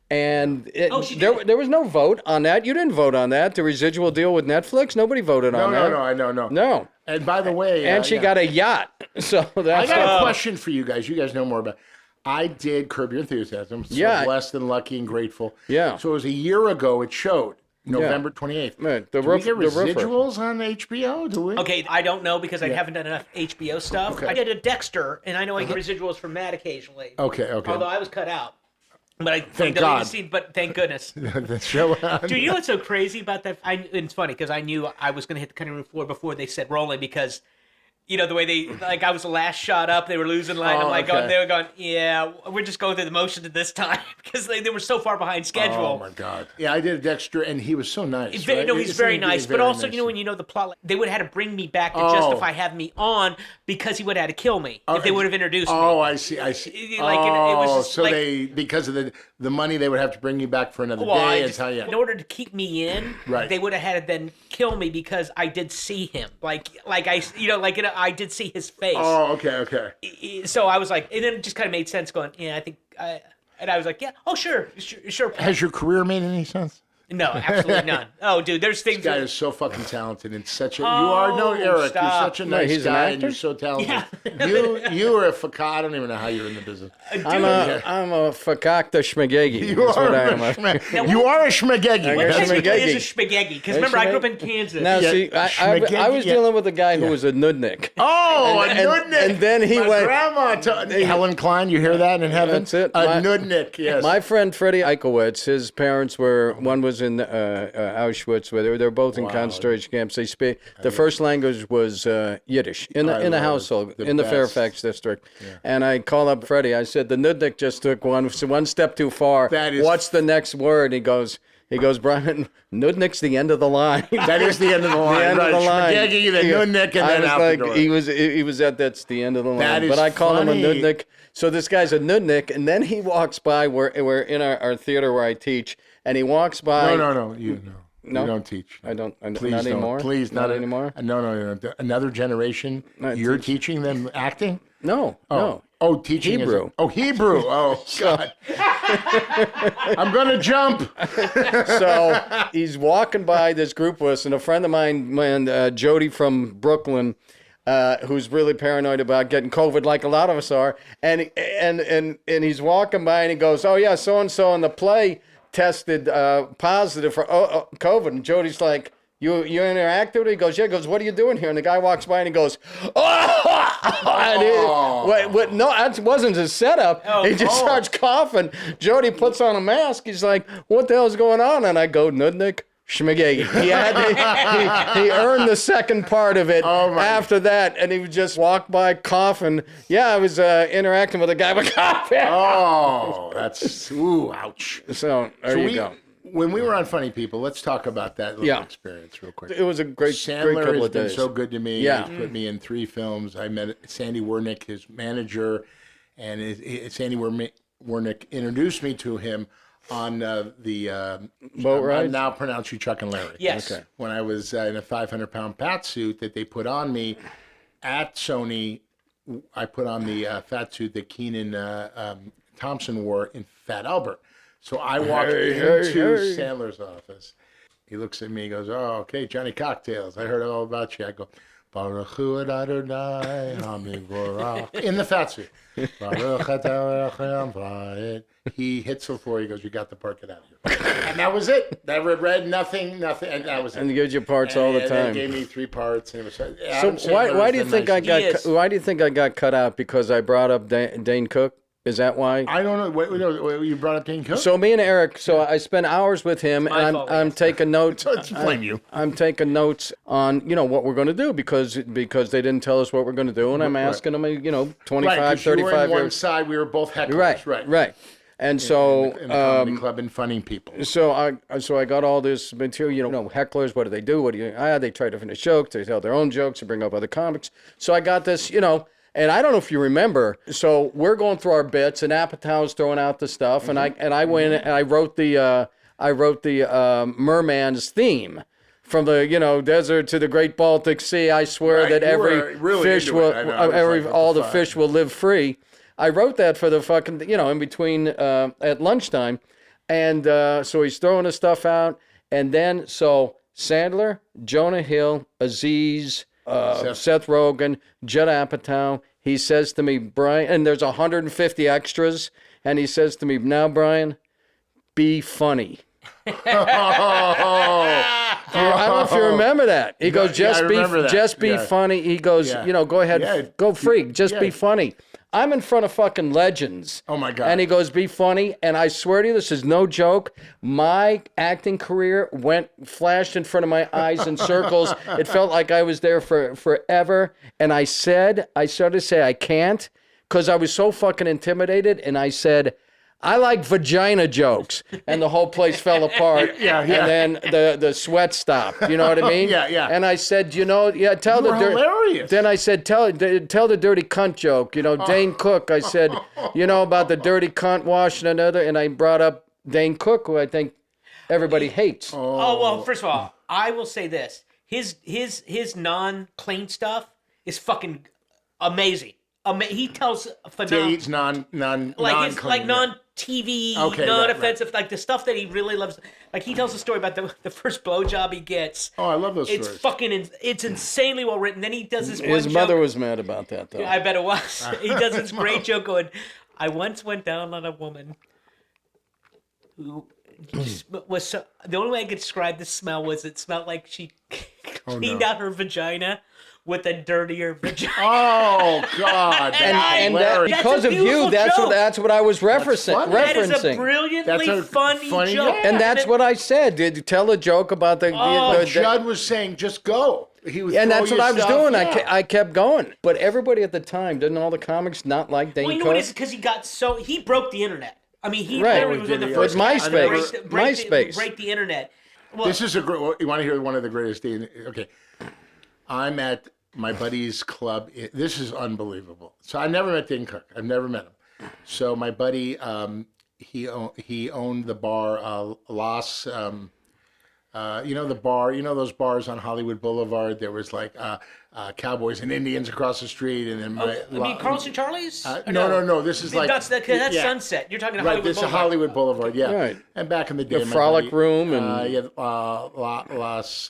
And she there did. was no vote on that. You didn't vote on that. The residual deal with Netflix. Nobody voted on that. No, I know, no. No. And by the way, And she got a yacht. So that's I got a question for you guys. You guys know more about. I did Curb Your Enthusiasm. So Yeah. blessed and lucky and grateful. Yeah. So it was a year ago it showed. November 28th. Right, Do we get residuals on HBO? Do we? Okay, I don't know because I haven't done enough HBO stuff. Okay. I did a Dexter, and I know I get residuals from that occasionally. Okay. Although I was cut out. But I Thank deleted God. the scene, but thank goodness. The show. Dude, you know what's so crazy about that? It's funny because I knew I was going to hit the cutting room floor before they said rolling because, you know, the way they, like, I was the last shot up, they were losing line. I'm like, okay. they were going, yeah, we're just going through the motions at this time because they were so far behind schedule. Oh my God! Yeah, I did Dexter, and he was so nice. No, right? he's very nice. But also, nice. you know, when you know the plot, like, they would have had to bring me back to justify having me on because he would have had to kill me if they would have introduced me. Oh, I see. Like, it oh, was just so like, they because of the money they would have to bring you back for another well, day. in order to keep me in, Right. they would have had to then kill me because I did see him. I did see his face. Oh, okay. So I was like, and then it just kind of made sense going, yeah, I think, and I was like, yeah, oh, sure. Has your career made any sense? No, absolutely none. Oh, dude, there's things. This guy is so fucking talented and such a. Eric, stop. you're such a nice he's an guy actor? and you're so talented. Yeah. You are a fuck. I don't even know how you're in the business. I'm a fakakta Shmegegge. That's what I am. You are a Shmegegge. What got technically is a Shmegegge. Shmegegge? Because remember, I grew up in Kansas. Now, Yeah, see, I was Shmegegge, dealing with a guy who was a Nudnik. Oh, a Nudnik. And then he My went. grandma, Helen Klein, you hear that in heaven? That's it. A Nudnik, yes. My friend Freddie Eichowitz, his parents one was in Auschwitz, where they were both in concentration camps. They speak the first language was Yiddish in the love household it. The in the best. Fairfax district. And I called up Freddie. I said the Nudnik just took one step too far. That is- What's the next word? He goes, Brian, Nudnik's the end of the line. That is the end of the line. The end right. of the line. Shmegegge, the Nudnik, and I then was out like, the door. he was at that's the end of the line. That is but I call him a funny. Nudnik. So this guy's a Nudnik, and then he walks by. We're in our theater where I teach, and he walks by. No. You don't teach. I don't. Please not don't. anymore. Please, not anymore. No. Another generation. You're teaching them acting? No. Oh, teaching Hebrew. Hebrew. Oh, God. I'm going to jump. So he's walking by this group of us, and a friend of mine, Jody from Brooklyn, who's really paranoid about getting COVID, like a lot of us are, and he's walking by, and he goes, "Oh yeah, so and so in the play tested positive for COVID," and Jody's like, You interacted with it? He goes, yeah. He goes, what are you doing here? And the guy walks by and he goes, no, that wasn't his setup. He just starts coughing. Jody puts on a mask. He's like, what the hell's going on? And I go, Nudnik, Shmegegge. He earned the second part of it after that, and he would just walk by coughing. Yeah, I was interacting with a guy with coughing. Oh, that's, ouch. So there you go. When we were on Funny People, let's talk about that little experience real quick. It was a great Sandler couple has of been days. so good to me. Yeah. He's put me in 3 films. I met Sandy Wernick, his manager, and Sandy Wernick introduced me to him on the boat ride. I now pronounce you Chuck and Larry. Yes. Okay. When I was in a 500-pound pat suit that they put on me at Sony, I put on the fat suit that Kenan Thompson wore in Fat Albert. So I walked into Sandler's office. He looks at me and goes, oh, okay, Johnny Cocktails. I heard all about you. I go, Baruch Hu Adonai HaMivorach. In the fat suit. Baruch Atah Elohim. He hits the floor. He goes, you got the part, get out of here. And that was it. Never read nothing. And that was it. And he gives you parts all the time. They gave me 3 parts. And it was, So why do you think I got cut out? Because I brought up Dane Cook? Is that why? I don't know. Wait, you brought up Dane Cook? So me and Eric, I spent hours with him, and I'm taking notes. Blame you. I'm taking notes on what we're going to do because they didn't tell us what we're going to do, and I'm asking them 25, 35 you were on one years. side, we were both hecklers. Right. And so in the comedy club and funny people. So I got all this material. Hecklers. What do they do? They try to finish jokes. They tell their own jokes. They bring up other comics. So I got this. And I don't know if you remember. So we're going through our bits, and Apatow's throwing out the stuff, and I went and I wrote the Merman's theme. From the desert to the Great Baltic Sea, I swear that every fish will, all the fish will live free. I wrote that for the fucking, in between at lunchtime, and so he's throwing the stuff out, and then so Sandler, Jonah Hill, Aziz, Seth Rogen, Judd Apatow. he says to me, Brian, and there's 150 extras, and he says to me, now, Brian, be funny. I don't know if you remember that. He goes, just be funny. He goes, go ahead, go freak, just be funny. I'm in front of fucking legends. Oh my God. And he goes, be funny. And I swear to you, this is no joke. My acting career flashed in front of my eyes in circles. It felt like I was there for forever. And I started to say, I can't, because I was so fucking intimidated. And I said, I like vagina jokes, and the whole place fell apart. And then the sweat stopped. You know what I mean? Yeah. And I said, tell the hilarious. Then I said, tell the dirty cunt joke. Dane Cook. I said, about the dirty cunt washing another, and I brought up Dane Cook, who I think everybody hates. Oh well, first of all, I will say this: his non-clean stuff is fucking amazing. He tells phenomenal. Dates non-clean, non-TV, non-offensive, like the stuff that he really loves. Like he tells a story about the first blowjob he gets. Oh, I love those It's stories. fucking, it's insanely well written. Then he does this one His mother joke. was mad about that, though. I bet it was. He does this great joke going, I once went down on a woman who was so, the only way I could describe the smell was it smelled like she cleaned out her vagina with a dirtier vagina. Oh God! And hilarious. because of you, that's what I was referencing. That is a brilliantly funny joke. And that's what I said. Did you tell a joke about the Judd was saying, just go. He was, and that's what I was doing. Yeah. I kept going. But everybody at the time, didn't all the comics not like Dane Cook? Well, you know what it is? Because he broke the internet. I mean, he Right. literally was one of the With first guys to MySpace. break the internet. Well, This is a great. You want to hear one of the greatest days? Okay, I'm at my buddy's club. This is unbelievable. So I never met Dane Cook. I've never met him. So my buddy, he owned the bar Las. The bar. Those bars on Hollywood Boulevard. There was like cowboys and Indians across the street, and then Carlson Charlie's? No. This is like that's Sunset. You're talking right. Hollywood This is Boulevard. Hollywood Boulevard. Yeah. Right. And back in the day, The my Frolic buddy, Room and Las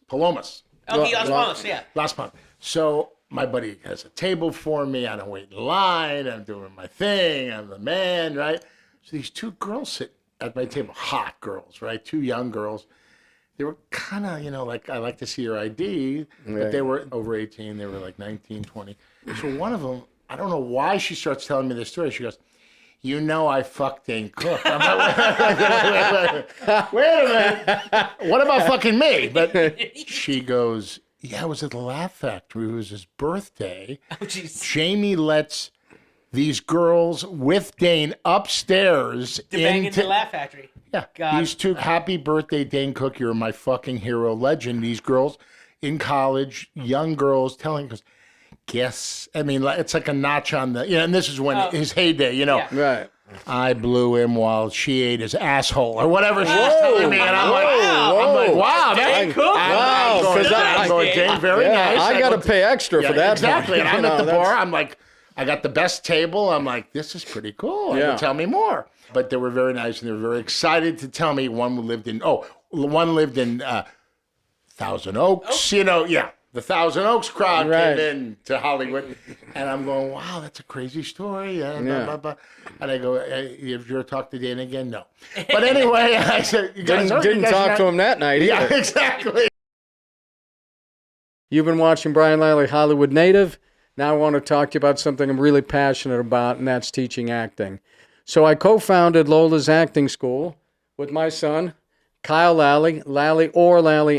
Palomas. Okay, Las Palmas, yeah. Las Palmas. So my buddy has a table for me. I don't wait in line. I'm doing my thing. I'm the man, right? So these two girls sit at my table, hot girls, right? Two young girls. They were kind of, like, I like to see your ID, but they were over 18. They were like 19, 20. So one of them, I don't know why she starts telling me this story. She goes, I fucked Dane Cook. I'm like, wait a minute. What about fucking me? But she goes, it was at the Laugh Factory. It was his birthday. Oh, jeez. Jamie lets these girls with Dane upstairs To bang into the Laugh Factory. Yeah. God. These two, happy birthday, Dane Cook. You're my fucking hero legend. These girls in college, young girls telling us, guess. I mean, it's like a notch on the, and this is when his heyday, Yeah. Right. I blew him while she ate his asshole or whatever she's telling me. And I'm like, wow. Dane Cook? Wow. I'm going, Dane, very nice. I got to pay extra for that. Exactly. And I'm at the that's- bar. I'm like, I got the best table. I'm like, this is pretty cool. Yeah. Tell me more. But they were very nice and they were very excited to tell me one lived in Thousand Oaks. The Thousand Oaks crowd came in to Hollywood. And I'm going, wow, that's a crazy story. And, blah, blah, blah. And I go, hey, have you ever talked to Dan again? No. But anyway, I said, you guys didn't talk to him that night either. Yeah, exactly. You've been watching Brian Lally, Hollywood Native. Now I want to talk to you about something I'm really passionate about, and that's teaching acting. So I co-founded Lola's Acting School with my son, Kyle Lally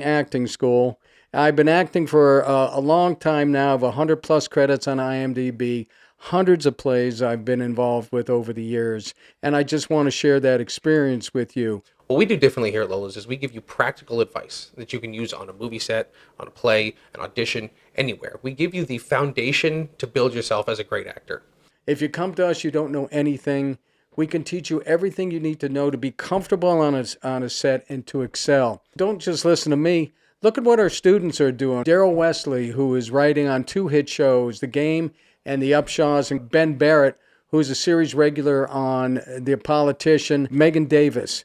Acting School. I've been acting for a long time now. I've 100+ credits on IMDb, hundreds of plays I've been involved with over the years, and I just want to share that experience with you. What we do differently here at LOLAS is we give you practical advice that you can use on a movie set, on a play, an audition, anywhere. We give you the foundation to build yourself as a great actor. If you come to us, you don't know anything, we can teach you everything you need to know to be comfortable on a set and to excel. Don't just listen to me. Look at what our students are doing. Daryl Wesley, who is writing on 2 hit shows, The Game and The Upshaws, and Ben Barrett, who is a series regular on The Politician, Megan Davis,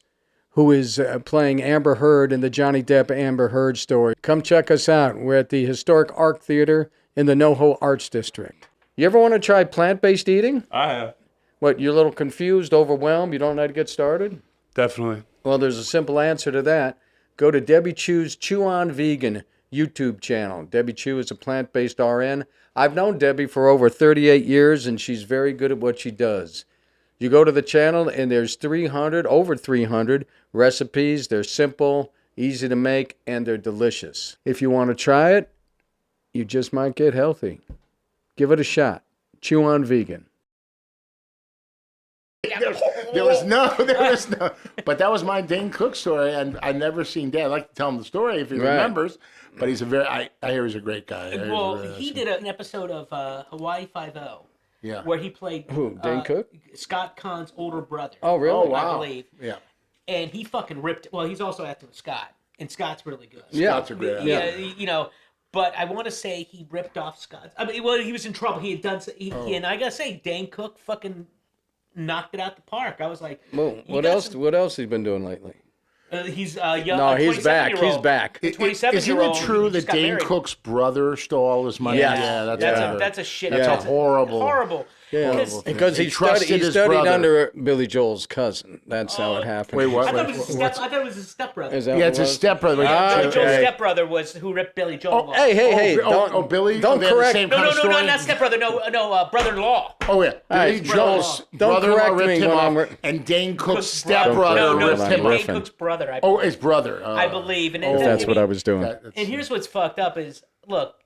who is playing Amber Heard in the Johnny Depp Amber Heard story. Come check us out. We're at the historic Arc Theater in the NoHo Arts District. You ever want to try plant-based eating? I have. What, you're a little confused, overwhelmed, you don't know how to get started? Definitely. Well, there's a simple answer to that. Go to Debbie Chew's Chew On Vegan YouTube channel. Debbie Chew is a plant-based RN. I've known Debbie for over 38 years, and she's very good at what she does. You go to the channel, and there's over 300 recipes. They're simple, easy to make, and they're delicious. If you want to try it, you just might get healthy. Give it a shot. Chew On Vegan. There was no. But that was my Dane Cook story, and I'd never seen Dan. I'd like to tell him the story if he remembers. But he's I hear he's a great guy. Well, he did an episode of Hawaii Five-0. Yeah. Where he played Who, Dane Cook? Scott Kahn's older brother. Oh, really? Oh, wow. I believe. Yeah. And he fucking ripped. Well, he's also acting with Scott, and Scott's really good. Yeah. Scott's a great actor. Yeah, you know. But I want to say he ripped off Scott. I mean, well, he was in trouble. He had done. And I gotta say, Dane Cook fucking knocked it out the park. I was like, Well, what else? What else has he been doing lately? He's young. No, he's back. He's back. 27-year-old. Isn't it true who that just got Dane married. Cook's brother stole all his money? Yes. Yeah, That's a shit. That's a horrible. Horrible. Yeah, because he studied brother. under Billy Joel's cousin. That's how it happened. Wait, what? I thought it was his stepbrother. Is that Yeah, what it's it his was? stepbrother. Billy Joel's stepbrother was who ripped Billy Joel off. Hey, Billy. don't they had the correct. same No, kind of story? not stepbrother. No, brother-in-law. Oh yeah, Billy right, Joel's don't brother-in-law correct ripped me him when off, I'm and Dane Cook's Cook's stepbrother No, ripped him Dane off. Cook's brother. Oh, his brother. I believe. And That's what I was doing. And here's what's fucked up is, look,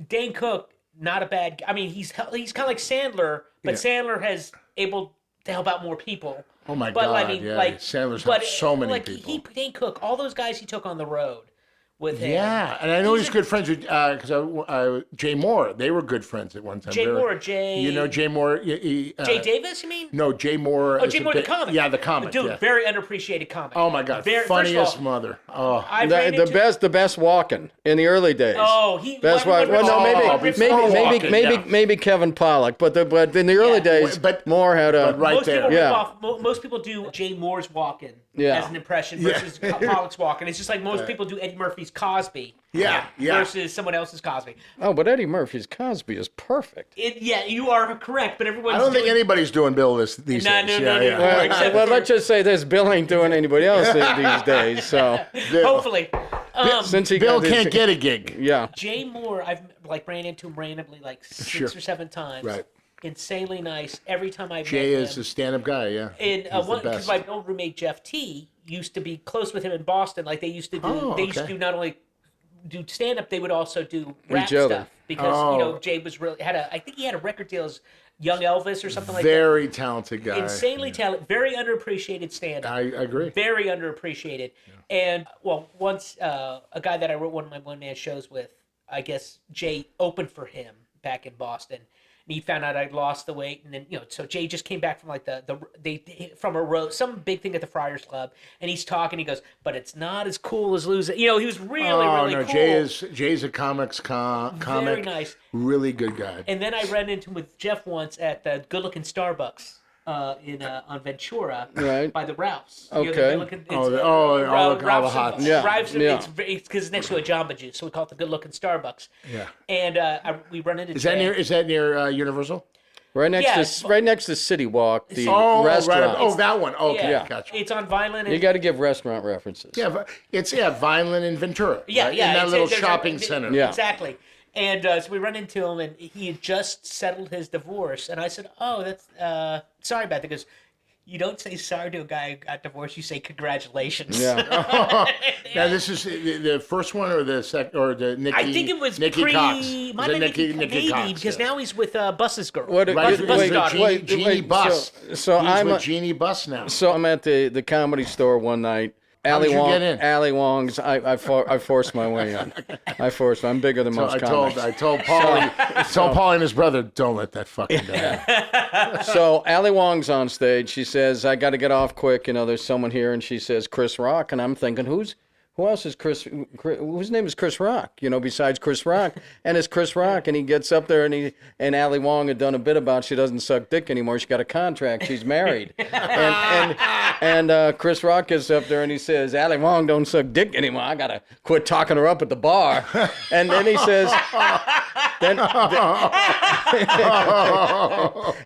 Dane Cook, not a bad guy. I mean, he's kind of like Sandler, but Sandler has able to help out more people. Oh my But God! I mean, yeah, like Sandler's helped so many people. Dane Cook, all those guys he took on the road with him. Yeah, and I know he's good friends with because Jay Mohr. They were good friends at one time. Jay Mohr, You know Jay Mohr. Jay Davis, you mean? No, Jay Mohr. Oh, Jay Mohr, the comic. Yeah, the comic. Dude, yeah. very underappreciated comic. Oh my God! First Funniest of all, mother. Oh. The best Walken in the early days. Oh, he. Best Walken. Well, no, maybe Kevin Pollock, but in the early days, Mohr had a Most people do Jay Mohr's Walken as an impression versus Pollock's Walken. It's just like most people do Eddie Murphy's Cosby. Versus someone else's Cosby. Oh, but Eddie Murphy's Cosby is perfect. You are correct, but everyone's. I don't think anybody's doing Bill these days. No. Well, let's just say this: Bill ain't doing anybody else these days. So hopefully, since Bill can't get a gig. Yeah. Jay Mohr, I've ran into him randomly like 6 or 7 times. Right. Insanely nice. Every time I Jay met is him. a stand-up guy. Yeah. And because my old roommate Jeff T used to be close with him in Boston. Like they used to do. They used to do not only do stand-up, they would also do rap stuff because Jay was really I think he had a record deal as Young Elvis or something like that. Very talented guy. Insanely talented, very underappreciated stand-up. I agree. Very underappreciated. Yeah. And once a guy that I wrote one of my one-man shows with, I guess Jay opened for him back in Boston. And he found out I'd lost the weight, and then so Jay just came back from like from a road, some big thing at the Friars Club, and he's talking. He goes, "But it's not as cool as losing." He was really cool. Jay's a comic. Very nice, really good guy. And then I ran into him with Jeff once at the good-looking Starbucks on Ventura, right by the Ralphs. Okay. All the hot. It's because it's next to a Jamba Juice, so we call it the good-looking Starbucks. Yeah. And we run into. Is that near Universal? Right next to City Walk, the restaurant. Right. Oh, that one. Okay, gotcha. It's on Vineland. You got to give restaurant references. Yeah, it's Vineland and Ventura. Yeah, right? In that little shopping center. Yeah, exactly. And so we run into him, and he had just settled his divorce. And I said, "Oh, that's sorry about that." Because you don't say sorry to a guy who got divorced. You say congratulations. Yeah. Now this is the first one or the second or the Nikki. I think it was Nikki Cox. Might have been Nikki Cox, because now he's with Bus's girl. Jeannie Buss. So he's with Jeannie Buss now. So I'm at the Comedy Store one night. Get in? Ali Wong's. I forced my way in. I'm bigger than most comics. I told Paul and his brother, don't let that fucking guy. So Ali Wong's on stage. She says, "I got to get off quick. There's someone here." And she says, "Chris Rock." And I'm thinking, who else is Chris? Whose name is Chris Rock? Besides Chris Rock, and it's Chris Rock. And he gets up there, and Ali Wong had done a bit about she doesn't suck dick anymore. She got a contract. She's married. and Chris Rock gets up there and he says, "Ali Wong don't suck dick anymore. I gotta quit talking her up at the bar." And then he says,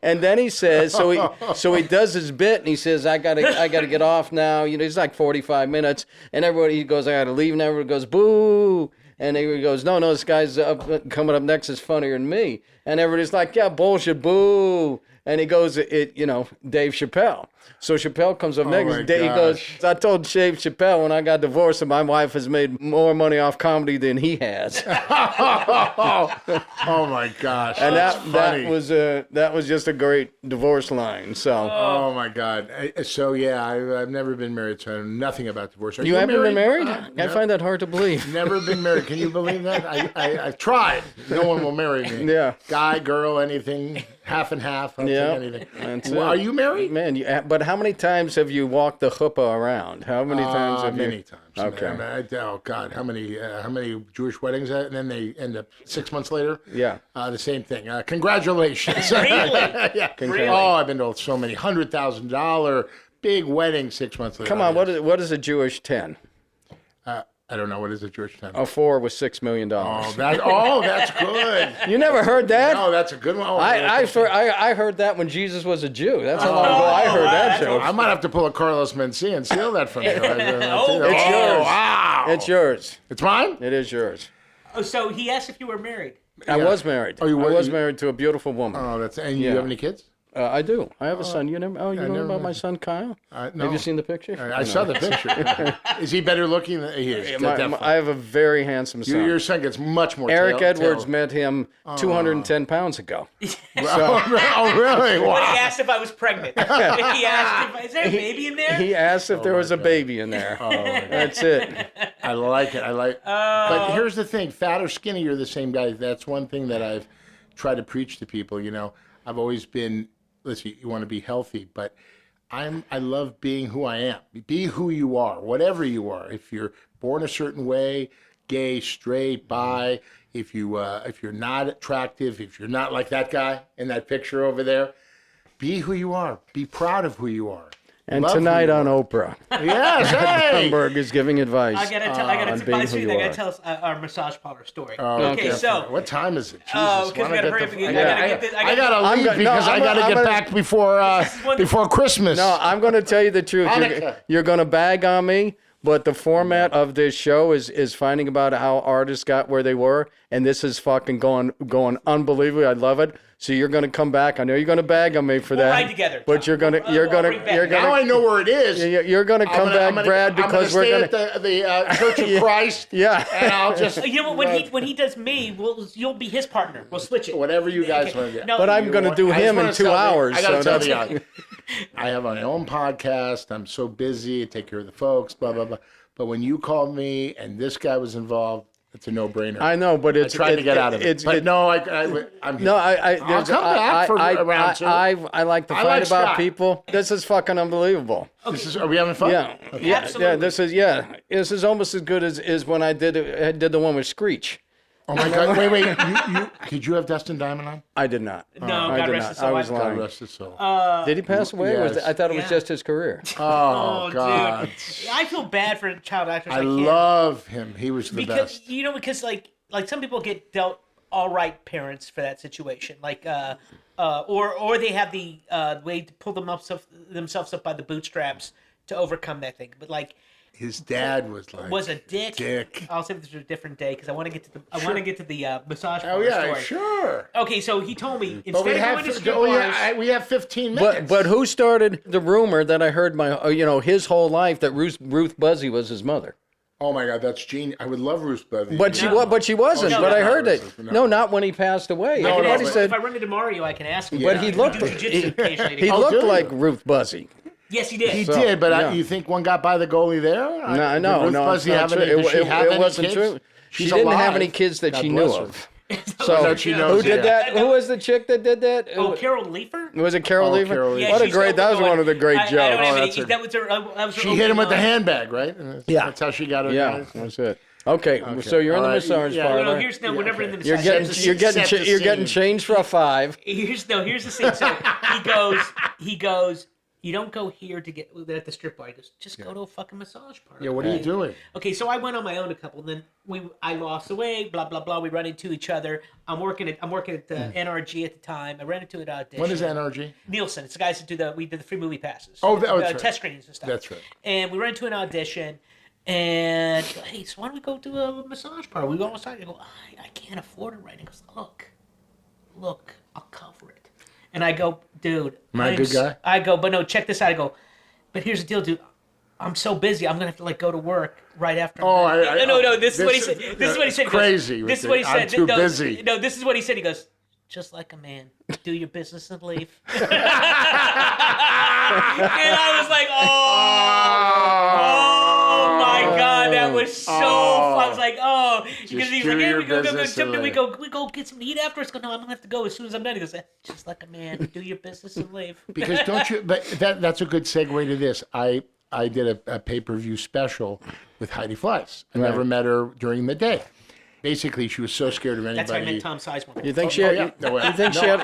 And then he says, so he does his bit, and he says, I gotta get off now. You know, he's like 45 minutes, and everybody, he goes, I gotta leave, and everybody goes, boo. And he goes, no, this guy's coming up next is funnier than me. And everybody's like, yeah, bullshit, boo. And he goes, Dave Chappelle. So Chappelle comes up next. He goes, I told Dave Chappelle when I got divorced that my wife has made more money off comedy than he has. Oh my gosh. And that that was just a great divorce line. So. Oh my God. So yeah, I've never been married, so I know nothing about divorce. You haven't been married? I find that hard to believe. Never been married. Can you believe that? I've tried. No one will marry me. Yeah. Guy, girl, anything. Half and half. I'll take anything. Well, are you married? Man, but how many times have you walked the chuppah around? How many times have you? Many times. Okay. Oh God, how many Jewish weddings? And then they end up 6 months later. Yeah. The same thing. Congratulations. Really? Yeah. Really? Oh, I've been to so many $100,000 big weddings 6 months later. Come on, what is a Jewish 10? I don't know. What is a Jewish 10? A 4 was $6 million. Oh, that's good. You never heard that? No, that's a good one. Oh, I heard that when Jesus was a Jew. That's how long ago I heard that joke. I might have to pull a Carlos Mencia and steal that from you. It's yours. Wow. It's yours. It's mine? It is yours. Oh, so he asked if you were married. I was married. Oh, you were? I was married to a beautiful woman. Oh, and you have any kids? I do. I have a son. You know about my son Kyle? No. Have you seen the picture? I saw the picture. Is he better looking than he is? I have a very handsome son. Your son gets much more. Eric Edwards met him 210 pounds ago. Oh, really? Wow. But he asked if I was pregnant. He asked, is there a baby in there? He asked if there was a baby in there. That's it. I like it. But here's the thing: fat or skinny, you're the same guy. That's one thing that I've tried to preach to people. You know, I've always been. Listen, you want to be healthy, but I love being who I am. Be who you are, whatever you are. If you're born a certain way, gay, straight, bi, if you're not attractive, if you're not like that guy in that picture over there, be who you are. Be proud of who you are. And tonight on Oprah, yes, hey! Grunberg is giving advice. I gotta tell our massage parlor story. Okay, so what time is it? Jesus, because we gotta hurry up. I gotta leave because I gotta get back before Christmas. No, I'm going to tell you the truth. You're going to bag on me, but the format of this show is finding about how artists got where they were, and this is fucking going unbelievably. I love it. So you're going to come back. I know you're going to bag on me for that. We'll ride together. But you're going to. Now I know where it is. You're going to come back, Brad, because we're going to at the Church of Christ. Yeah. And I'll just. You know when he does me, you'll be his partner. We'll switch it. Whatever you guys want to do. No, but I'm going to do him in 2 hours. I got to tell you, I have my own podcast. I'm so busy. I take care of the folks. Blah blah blah. But when you called me and this guy was involved. It's a no-brainer. I know, but it's trying to get out of it. But no, I'm here. No, I'll come back for round two. I like to fight about people. This is fucking unbelievable. Okay. Are we having fun? Yeah, Okay. Absolutely. This is almost as good as when I did the one with Screech. Oh my God! Wait! You did you have Dustin Diamond on? I did not. No, I God did rest not. his soul. I was God lying. rest his soul. Did he pass away? Yes. I thought it was just his career. Oh God! Dude, I feel bad for child actors. I love him. He was the best. Because like some people get dealt all right parents for that situation, or they have the way to pull themselves up by the bootstraps to overcome that thing. But his dad was a dick. I'll save this for a different day because I want to get to the massage. Oh yeah, story. Sure. Okay, so he told me But we have 15 minutes. But who started the rumor that I heard his whole life that Ruth Buzzy was his mother? Oh my God, that's genius! I would love Ruth Buzzy. But she wasn't. No, but I no, heard it. no. Not when he passed away. No, Everybody no, said. If I run into Mario, I can ask him. But he looked. Do jiu-jitsu occasionally. He looked like Ruth Buzzy. Yes, he did. He did, but yeah. you think one got by the goalie there? No, Ruth Buzzy have any, does she have any wasn't kids? true. She's She didn't have alive. any kids that God she knew bless her. of. So So she knows, who did yeah. that? Who was the chick that did that? Oh, Carol Leifer? Was it Carol Leifer? Carol Leifer. Yeah, What a she's great! still That was going. one of the great I don't have jokes. any. that's her- That was her She hit him with the opening line. handbag, right? Yeah. That's how she got her. Yeah, that's it. Okay, so you're in the All right. massage Yeah. parlor. No, here's no. We're never in the You're massage. getting changed for a $5. Here's the scene. So he You don't go here to get at the strip bar. He goes, just go to a fucking massage parlor. Yeah, what are you doing? Okay, so I went on my own a couple, and then I lost the way, blah blah blah. We run into each other. I'm working at NRG at the time. I ran into it audition. What is NRG? Nielsen. It's the guys that we did the free movie passes. Oh, that's right. Test screenings and stuff. That's right. And we ran into an audition, and he goes, hey, so why don't we go to a massage parlor? We go outside. I go, I can't afford it right now. He goes, look, I'll cover it. And I go, dude. Am I a good guy? I go, but no, check this out. I go, but here's the deal, dude. I'm so busy. I'm gonna have to go to work right after. Oh, no. This is what he said. This is what he said. Crazy. This is what he said. I'm too busy. No, this is what he said. He goes, just like a man, do your business and leave. And I was like, oh my God, that was so fun. I was like, because he's like, hey, we go get something to eat afterwards. Go, no, I'm gonna have to go as soon as I'm done. He goes, just like a man, do your business and leave. Because don't you? But that's a good segue to this. I did a pay-per-view special with Heidi Fleiss. I never met her during the day. Basically, she was so scared of anybody. That's why I met Tom Sizemore. You think she had?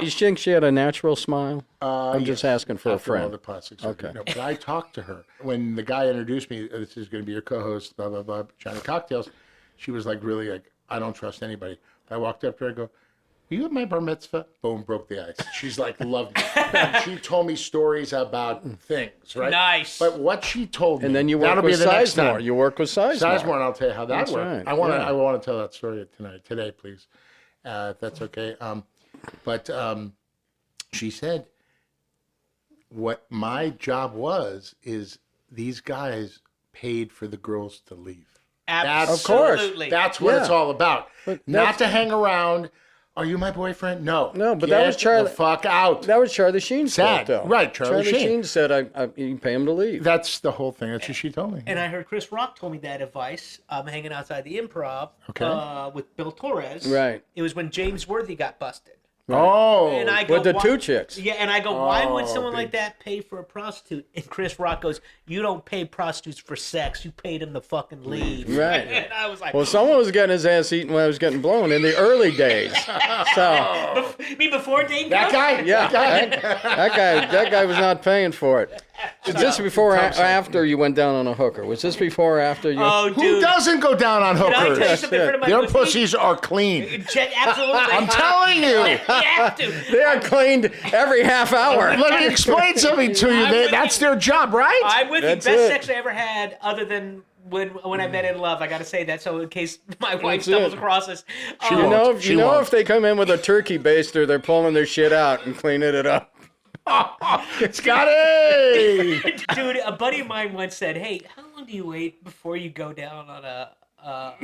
You think she had a natural smile? I'm just asking for a friend. All the plastic surgery. Okay. No, but I talked to her when the guy introduced me. This is going to be your co-host. Blah blah blah. Johnny Cocktails. She was really I don't trust anybody. I walked up to her. I go, were you at my bar mitzvah? Boom, broke the ice. She's loved me. And she told me stories about things, right? Nice. But what she told me, and then you work with Sizemore. You work with Sizemore. Sizemore, and I'll tell you how that worked. Right. I want to tell that story today, please, if that's okay. But she said, what my job is these guys paid for the girls to leave. Absolutely. That's what it's all about. Not to hang around. Are you my boyfriend? No. No, but that was Charlie. The fuck out. That was Charlie Sheen's Sad. fault, though. Right, Charlie Sheen said, you pay him to leave. That's the whole thing. That's what she told me. And I heard Chris Rock told me that advice. I'm hanging outside the Improv with Bill Torres. Right. It was when James Worthy got busted. Oh, and I go, with the two chicks. Yeah, and I go, why would someone like that pay for a prostitute? And Chris Rock goes, you don't pay prostitutes for sex. You paid them to fucking leave. Right. And I was like, well, someone was getting his ass eaten when I was getting blown in the early days. So. You mean before Dane Cook? That guy? Yeah, that guy was not paying for it. Was this before or after you went down on a hooker? Was this before or after you? Oh, dude. Who doesn't go down on hookers? Can I tell you something? In front of my Their pussy? pussies are clean. Absolutely. I'm telling you. You have to. They are cleaned every half hour. Let me explain something to you. That's their job, right? I'm with you. That's Best it. sex I ever had, other than when I met in love. I got to say that, so in case my wife stumbles across this. You know if they come in with a turkey baster, they're pulling their shit out and cleaning it up. Scotty! Dude, a buddy of mine once said, hey, how long do you wait before you go down on a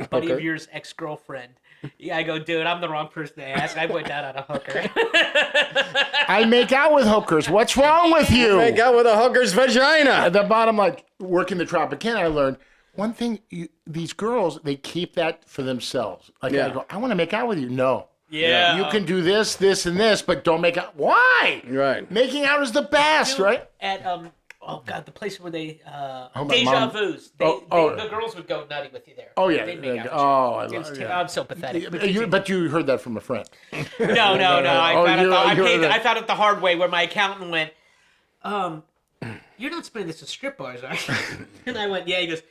buddy of yours ex-girlfriend? Yeah, I go, dude, I'm the wrong person to ask. I went down on a hooker. I make out with hookers. What's wrong with you? Make out with a hooker's vagina. At the bottom, working the Tropicana, I learned one thing. These girls, they keep that for themselves. I go, I want to make out with you. No. Yeah. You can do this, this, and this, but don't make out. Why? Right. Making out is the best, right? At the place where they my Deja mom- Vu's. The girls would go nutty with you there. Oh yeah. They'd make out with you. I It was love. I'm so pathetic. But you heard that from a friend. No. you I found out the hard way where my accountant went, you're not spending this at strip bars, are you? And I went, yeah. He goes,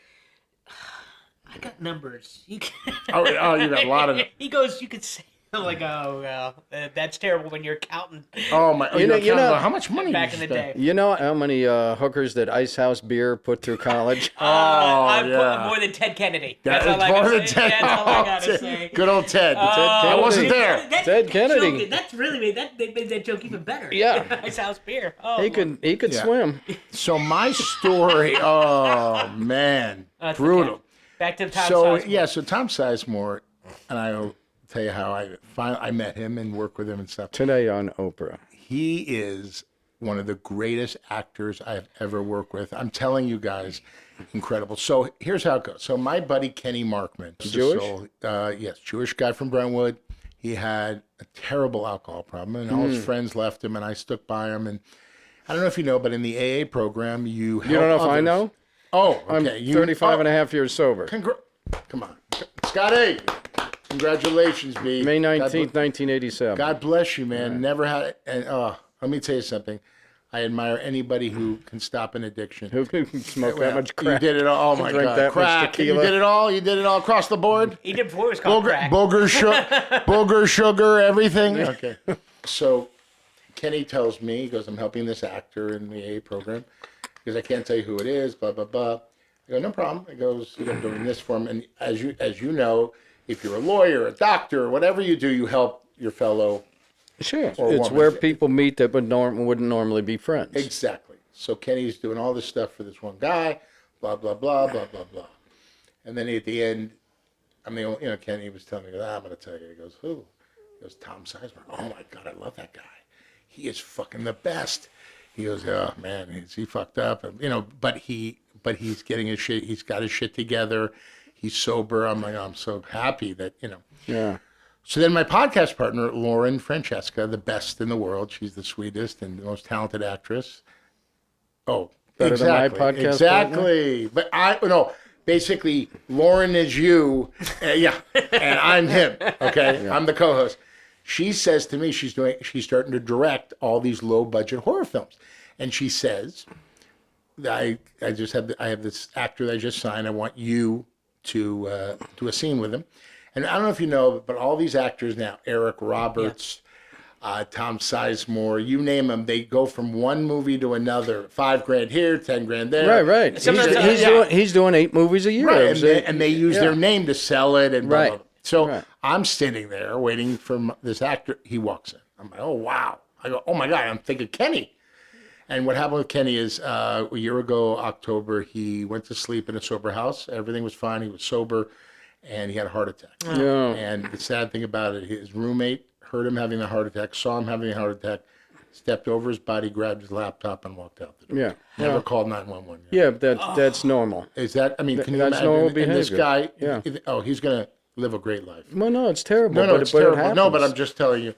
I got numbers. You can... you got a lot of. He goes, you could say. I'm like, oh well, that's terrible when you're accountant. Oh my! You know how much money back did in you the spend? day. You know how many hookers that Ice House Beer put through college? I put more than Ted Kennedy. That's all I gotta say. That's all I gotta say. Good old Ted. Kennedy. I wasn't there. Ted Kennedy. That's really made that joke even better. Yeah. Ice House Beer. Oh, He could swim. So my story. Oh man, brutal. Okay. Back to Tom Sizemore. So Tom Sizemore, and I'll tell you how I met him and worked with him and stuff. Today on Oprah. He is one of the greatest actors I've ever worked with. I'm telling you guys, incredible. So here's how it goes. So my buddy Kenny Markman, Jewish? Yes, Jewish guy from Brentwood. He had a terrible alcohol problem, and all his friends left him, and I stuck by him. And I don't know if you know, but in the AA program, you help You don't know if others. I know? Oh, I'm okay. 35 and a half years sober. Come on. Scotty, congratulations, B. May 19th, 1987. God bless you, man. Never had, and let me tell you something. I admire anybody who can stop an addiction. Who can smoke that Well, much crack? You did it all. Oh my Drink God, that much crack! You tequila. did it all. You did it all across the board. He did before it was called crack. Booger, sugar, everything. Okay. So Kenny tells me, he goes, I'm helping this actor in the AA program because I can't tell you who it is, blah, blah, blah. I go, no problem. He goes, I'm doing this for him. And as you know, if you're a lawyer, a doctor, or whatever you do, you help your fellow. Sure. Or It's woman. where people meet that wouldn't normally be friends. Exactly. So Kenny's doing all this stuff for this one guy, blah, blah, blah, blah, blah, blah. And then at the end, Kenny was telling me, I'm going to tell you. He goes, who? He goes, Tom Sizemore. Oh, my God, I love that guy. He is fucking the best. He goes, oh, man, he fucked up. And, but he's getting his shit. He's got his shit together. He's sober. I'm like, I'm so happy that, Yeah. So then my podcast partner, Lauren Francesca, the best in the world. She's the sweetest and the most talented actress. Oh, Better exactly. than my podcast Exactly. But basically, Lauren is you. And I'm him. Okay. Yeah. I'm the co-host. She says to me, she's starting to direct all these low budget horror films. And she says, I have this actor that I just signed. I want you to do a scene with him. And I don't know if you know, but all these actors now, Eric Roberts, Tom Sizemore, you name them, they go from one movie to another. $5,000 here, $10,000 there. Right. He's doing 8 movies a year. Right, and they use their name to sell it and blah, blah, blah. So I'm standing there waiting for this actor. He walks in. I'm like, oh, wow. I go, oh, my God, I'm thinking Kenny. And what happened with Kenny is a year ago, October, he went to sleep in a sober house. Everything was fine. He was sober. And he had a heart attack. Yeah. And the sad thing about it, his roommate heard him having a heart attack, saw him having a heart attack, stepped over his body, grabbed his laptop, and walked out the door. Yeah. Never called 911. Yeah, that's normal. Is that, can you that's imagine? normal And this behavior. guy, he's going to live a great life. Well, no, it's terrible. No, but it's it terrible. happens. No, but I'm just telling you.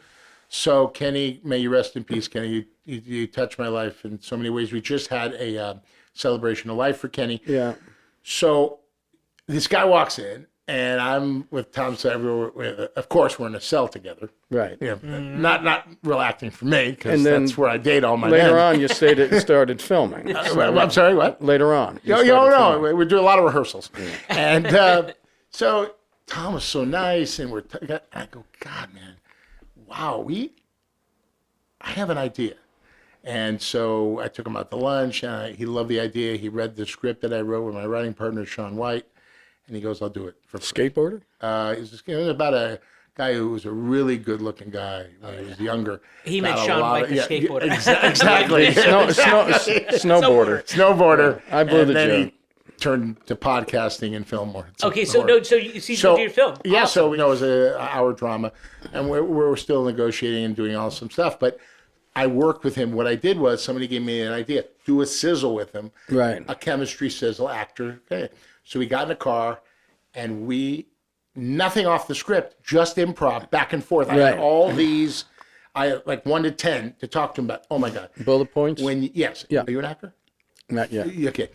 So, Kenny, may you rest in peace, Kenny. You touched my life in so many ways. We just had a celebration of life for Kenny. Yeah. So, this guy walks in. And I'm with Tom Sizemore. Of course, we're in a cell together. Right. Not real acting for me, because that's where I date all my later men. on, you started filming. I'm sorry, what? Later on. No. We do a lot of rehearsals. Yeah. And so Tom was so nice, and I go, God, man, wow, I have an idea. And so I took him out to lunch. He loved the idea. He read the script that I wrote with my writing partner, Sean White. And he goes, I'll do it for free. Skateboarder? It was about a guy who was a really good-looking guy when he was younger. He meant Sean White, the skateboarder. Exactly. Snowboarder. Snowboarder. I blew the then joke. He turned to podcasting and film more. Okay, so you see your film. Yeah, Awesome. so it was an hour drama, and we're still negotiating and doing awesome stuff. But I worked with him. What I did was somebody gave me an idea: do a sizzle with him, Right? A chemistry sizzle actor. Okay. So we got in a car, and nothing off the script, just improv, back and forth. I had all these, like 1 to 10 to talk to him about. Oh my God. Bullet points? Yes. Yeah. Are you an actor? Not yet. Okay.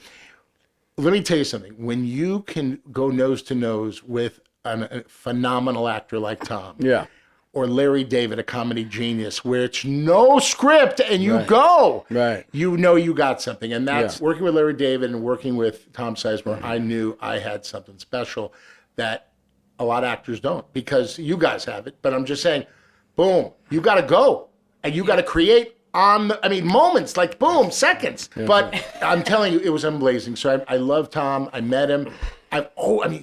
Let me tell you something. When you can go nose to nose with a phenomenal actor like Tom. Yeah. Or Larry David, a comedy genius, where it's no script and you go. Right. You know you got something. And that's working with Larry David and working with Tom Sizemore, I knew I had something special that a lot of actors don't, because you guys have it. But I'm just saying, boom, you got to go. And you got to create moments, like boom, seconds. Yeah. But I'm telling you, it was unblazing. So I love Tom. I met him.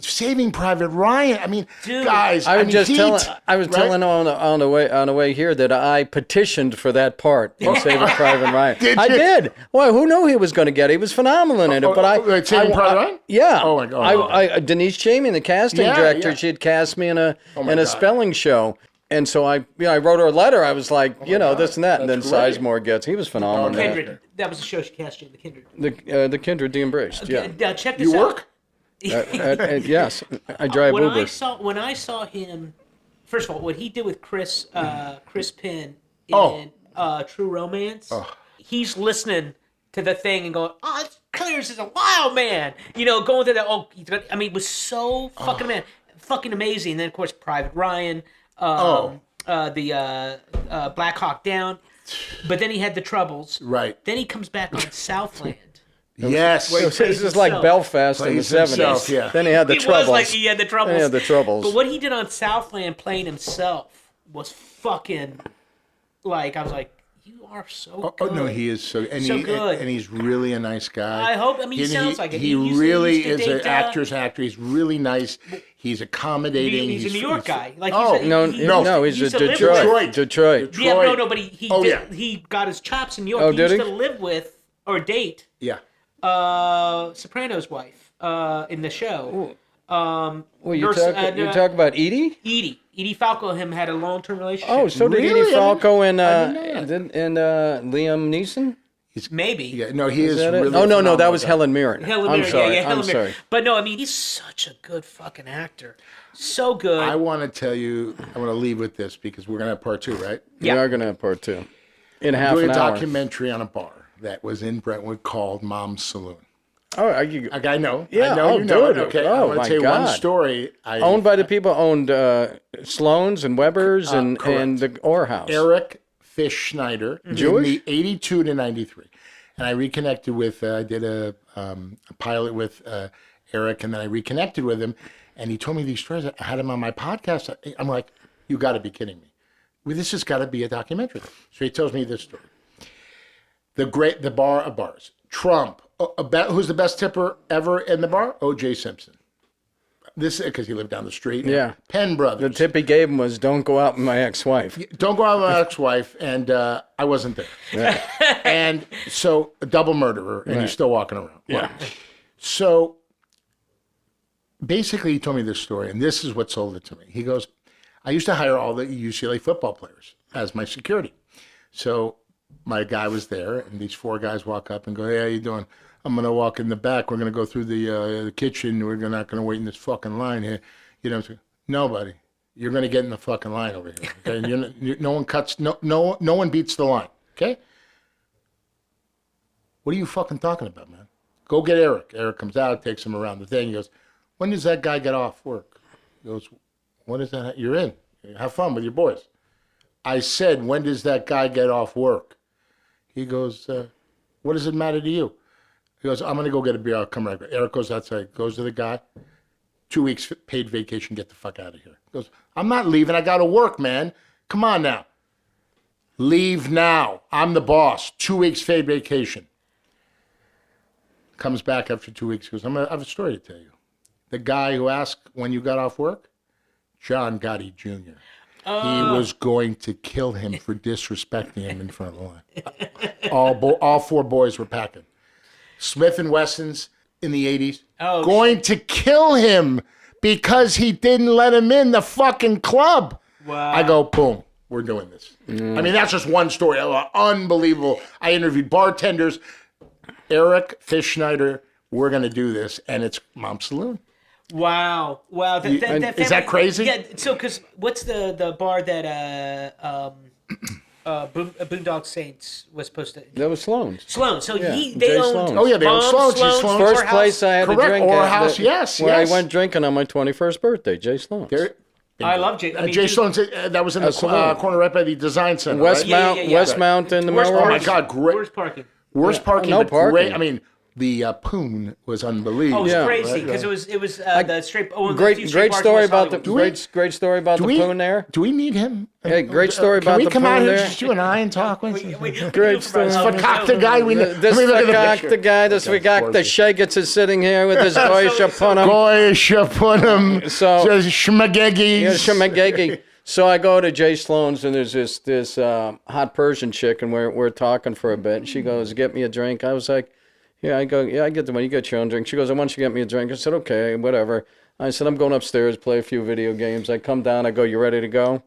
Saving Private Ryan. Dude, guys. I was telling on the way here that I petitioned for that part in Saving Private Ryan. I did. Well, who knew he was going to get it? He was phenomenal in it. Saving Private Ryan? Yeah. Oh my God. Denise Chamey, the casting director, she had cast me in a spelling show. And so I wrote her a letter. I was like, this and that. And then Sizemore he was phenomenal. Kindred. That was the show she cast you in, The Kindred. The Kindred, The Embraced. Okay, Yeah. Check this out. You work? Yes, I drive Uber. When I saw him, first of all, what he did with Chris Penn in True Romance, he's listening to the thing and going, "Oh, it's Clears is a wild man," going through that. It was so fucking amazing. And then of course Private Ryan, the Black Hawk Down. But then he had the troubles. Right. Then he comes back on Southland. Yes. Where- This is like Belfast in the Plays 70s. himself, yeah. Then he had the It troubles. was like he had the troubles. He had the troubles. But what he did on Southland playing himself was fucking like I was like, you are so Oh good. no, he is so and So he good. and he's really a nice guy. I hope. I mean, he And sounds like it. He He used to- really he used is to an date, actor's actor. He's really nice. He's accommodating. He's a New York guy. Like Oh, he's a, No, he, no, used he's to a live Detroit. with- Detroit. Yeah, Detroit. no, but he Oh, did, yeah. he got his chops in New York. Oh, he did used he? to live with or date Yeah. Soprano's wife in the show. Well, you Nurse, talk about Edie? Edie Falco and him had a long-term relationship. Oh, so did Really? Edie Falco and I didn't Liam Neeson? Maybe. Yeah. No, he is Is that it? really. Oh, no, phenomenal that was guy. Helen Mirren. Helen I'm Mirren, sorry. yeah, I'm Helen Mirren. sorry. But no, I mean, he's such a good fucking actor. So good. I want to tell you. I want to leave with this because we're gonna have part 2, right? Yeah. We are going to have part 2. In half Doing an a hour. documentary on a bar that was in Brentwood called Mom's Saloon. Oh, are you Like I know. Yeah, I know oh, you know dude. it. Okay. Oh, I want my to tell you one God. story. owned by the people owned Sloan's and Weber's and correct. the Orr House? Eric Fish Schneider Jewish? in the 82 to 93. And I reconnected with, I did a pilot with Eric, and then I reconnected with him, and he told me these stories. I had him on my podcast. I'm like, you got to be kidding me. Well, this has got to be a documentary. So he tells me this story. The bar of bars. Trump, who's the best tipper ever in the bar? O.J. Simpson. This is because he lived down the street. Yeah. Penn Brothers. The tip he gave him was, "Don't go out with my ex-wife." Don't go out with my ex-wife, and I wasn't there. And so, a double murderer, and he's still walking around. Yeah. So, basically, he told me this story, and this is what sold it to me. He goes, I used to hire all the UCLA football players as my security. So, my guy was there, and these 4 guys walk up and go, "Hey, how you doing? I'm going to walk in the back. We're going to go through the kitchen. We're not going to wait in this fucking line here." You know, no, buddy. You're going to get in the fucking line over here. Okay? No one cuts. No one beats the line. Okay. What are you fucking talking about, man? Go get Eric. Eric comes out, takes him around the thing. He goes, "When does that guy get off work?" He goes, "When is that? You're in. Have fun with your boys." I said, "When does that guy get off work?" He goes, "What does it matter to you?" He goes, "I'm going to go get a beer. I'll come right back." Eric goes outside, goes to the guy. 2 weeks paid vacation. Get the fuck out of here. He goes, "I'm not leaving. I got to work, man. Come on now. Leave now. I'm the boss. 2 weeks paid vacation." Comes back after 2 weeks. Goes, I have a story to tell you. The guy who asked when you got off work, John Gotti Jr. He was going to kill him for disrespecting him in front of the line. All 4 boys were packing. Smith & Wesson's in the 80s. Oh, going to kill him because he didn't let him in the fucking club. Wow. I go, boom, we're doing this. I mean, that's just one story. Unbelievable. I interviewed bartenders. Eric Fish Schneider, we're going to do this, and it's Mom's Saloon. Wow. Is that crazy? Yeah. So, because what's the bar that Boondock Saints was supposed to? That was Sloan's. Sloan. So Yeah, they Jay owned. Sloan's. Oh, yeah, they own Sloan's, Sloan's. Sloan's. First Orr House. place I had to Correct. drink Orr at. House, yes, Where yes. I went drinking on my 21st birthday, Jay Sloan's. I love Jay. I mean, Jay dude, Sloan's, that was in the Saloon. corner right by the design center. Westmount, right? Yeah. Westmount in the Worst Melrose. Oh, my God, great. Where's parking? Worst parking, no but parking. great. I mean, the poon was unbelievable. Oh, it was Yeah. crazy because it was the straight. Oh, the few straight Great bars in story West about the Hollywood. great story about the poon there. Do we need him? Hey, great story about Can the we come out poon here, there. just you and I, and talk with you? Great story. Fakakta guy. We This let me look at the Fakakta picture. guy, this Fakakta Shegegge is sitting here with his goyish upon him. Goyish upon him. So- Shmegegge. Yeah, Shmegegge. So I go to Jay Sloan's and there's this hot Persian chick and we're talking for a bit. And she goes, "Get me a drink." I was like, "Yeah." I go, "Yeah, I get the one. You get your own drink." She goes, "I want you to get me a drink." I said, "Okay, whatever." I said, "I'm going upstairs, play a few video games." I come down. I go, "You ready to go?"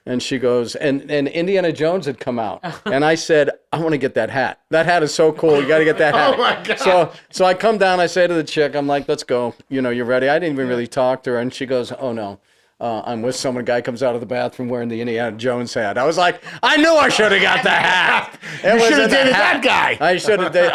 And she goes, and Indiana Jones had come out. And I said, "I want to get that hat. That hat is so cool. You got to get that hat." Oh, my God. So I come down. I say to the chick, I'm like, "Let's go. You know, you ready?" I didn't even really talk to her. And she goes, "Oh, no. I'm with someone." A guy comes out of the bathroom wearing the Indiana Jones hat. I was like, I knew I should have got the hat. You should have dated that guy. I should have dated.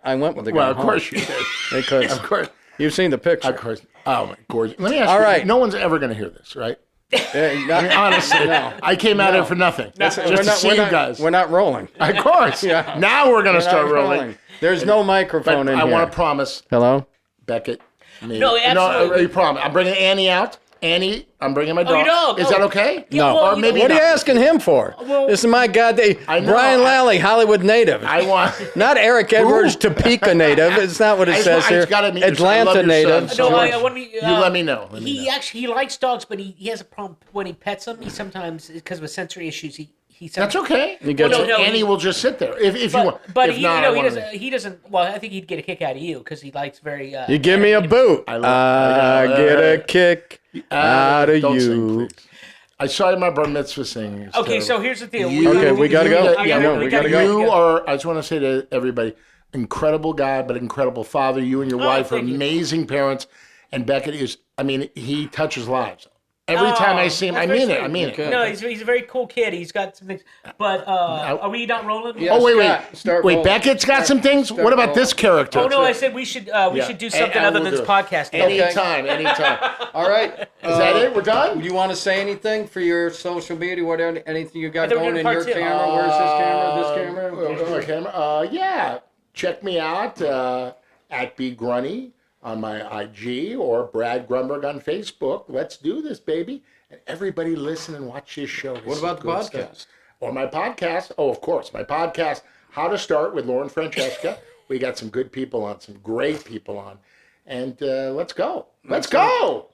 I went with the guy. Well, of home. course you did. Because Of course. you've seen the picture. Of course. Oh, my gorgeous. Let me ask All you. right. No one's ever going to hear this, right? Honestly, No. I came out here for nothing. Just to see you guys. We're not rolling. Of course. Yeah. Now we're going to We're not start rolling. There's no microphone But in I here. want to promise, Hello? Beckett. Me. No, absolutely. you promise. I'm bringing Annie out. Annie, I'm bringing my dog. your dog. Is that okay? Yeah, No. well, Or maybe What are you not. asking him for? Well- This is my goddamn I know, Brian Lally, Hollywood native. I want. Not Eric Edwards, Topeka native. It's not what it says here. gotta meet your son. I Atlanta love your native. son. No, George, I want me. you let me know. Let me He know. actually likes dogs, but he has a problem when he pets them. He sometimes, because of sensory issues, he That's sometimes, okay. gets Well, no, Annie he- will just sit there if you want. But if he, not, you know, I he wanna- doesn't. He doesn't. Well, I think he'd get a kick out of you because he likes very. You give me a boot. I get a kick out of Don't you. sing, please. I saw you at my bar mitzvah singing. It's Okay, terrible. so here's the deal. Okay, we gotta go. Yeah, No, we gotta go. You are. I just want to say to everybody, incredible guy, but incredible father. You and your wife are thank you. amazing parents. And Beckett is. I mean, he touches lives. Every time I see him, I that's mean very it. I mean sweet. it. No, he's a very cool kid. He's got some things. But are we not rolling? Yeah. Oh wait, Scott, start wait. rolling. Beckett's got some things. What about this character? Oh no, I said we should do something other than this podcast. Anytime, anytime. All right. Is that it? We're done. Do you want to say anything for your social media? Whatever, anything you got I thought we were going in doing your part two. camera? Where's this camera? This camera? My camera. Yeah. Check me out at B Grunny on my IG or Brad Grunberg on Facebook. Let's do this, baby. And everybody listen and watch this show. This What is about the good podcast? stuff. Or my podcast. Oh, of course. My podcast, How to Start with Lauren Francesca. We got some good people on, some great people on. And let's go. Let's go.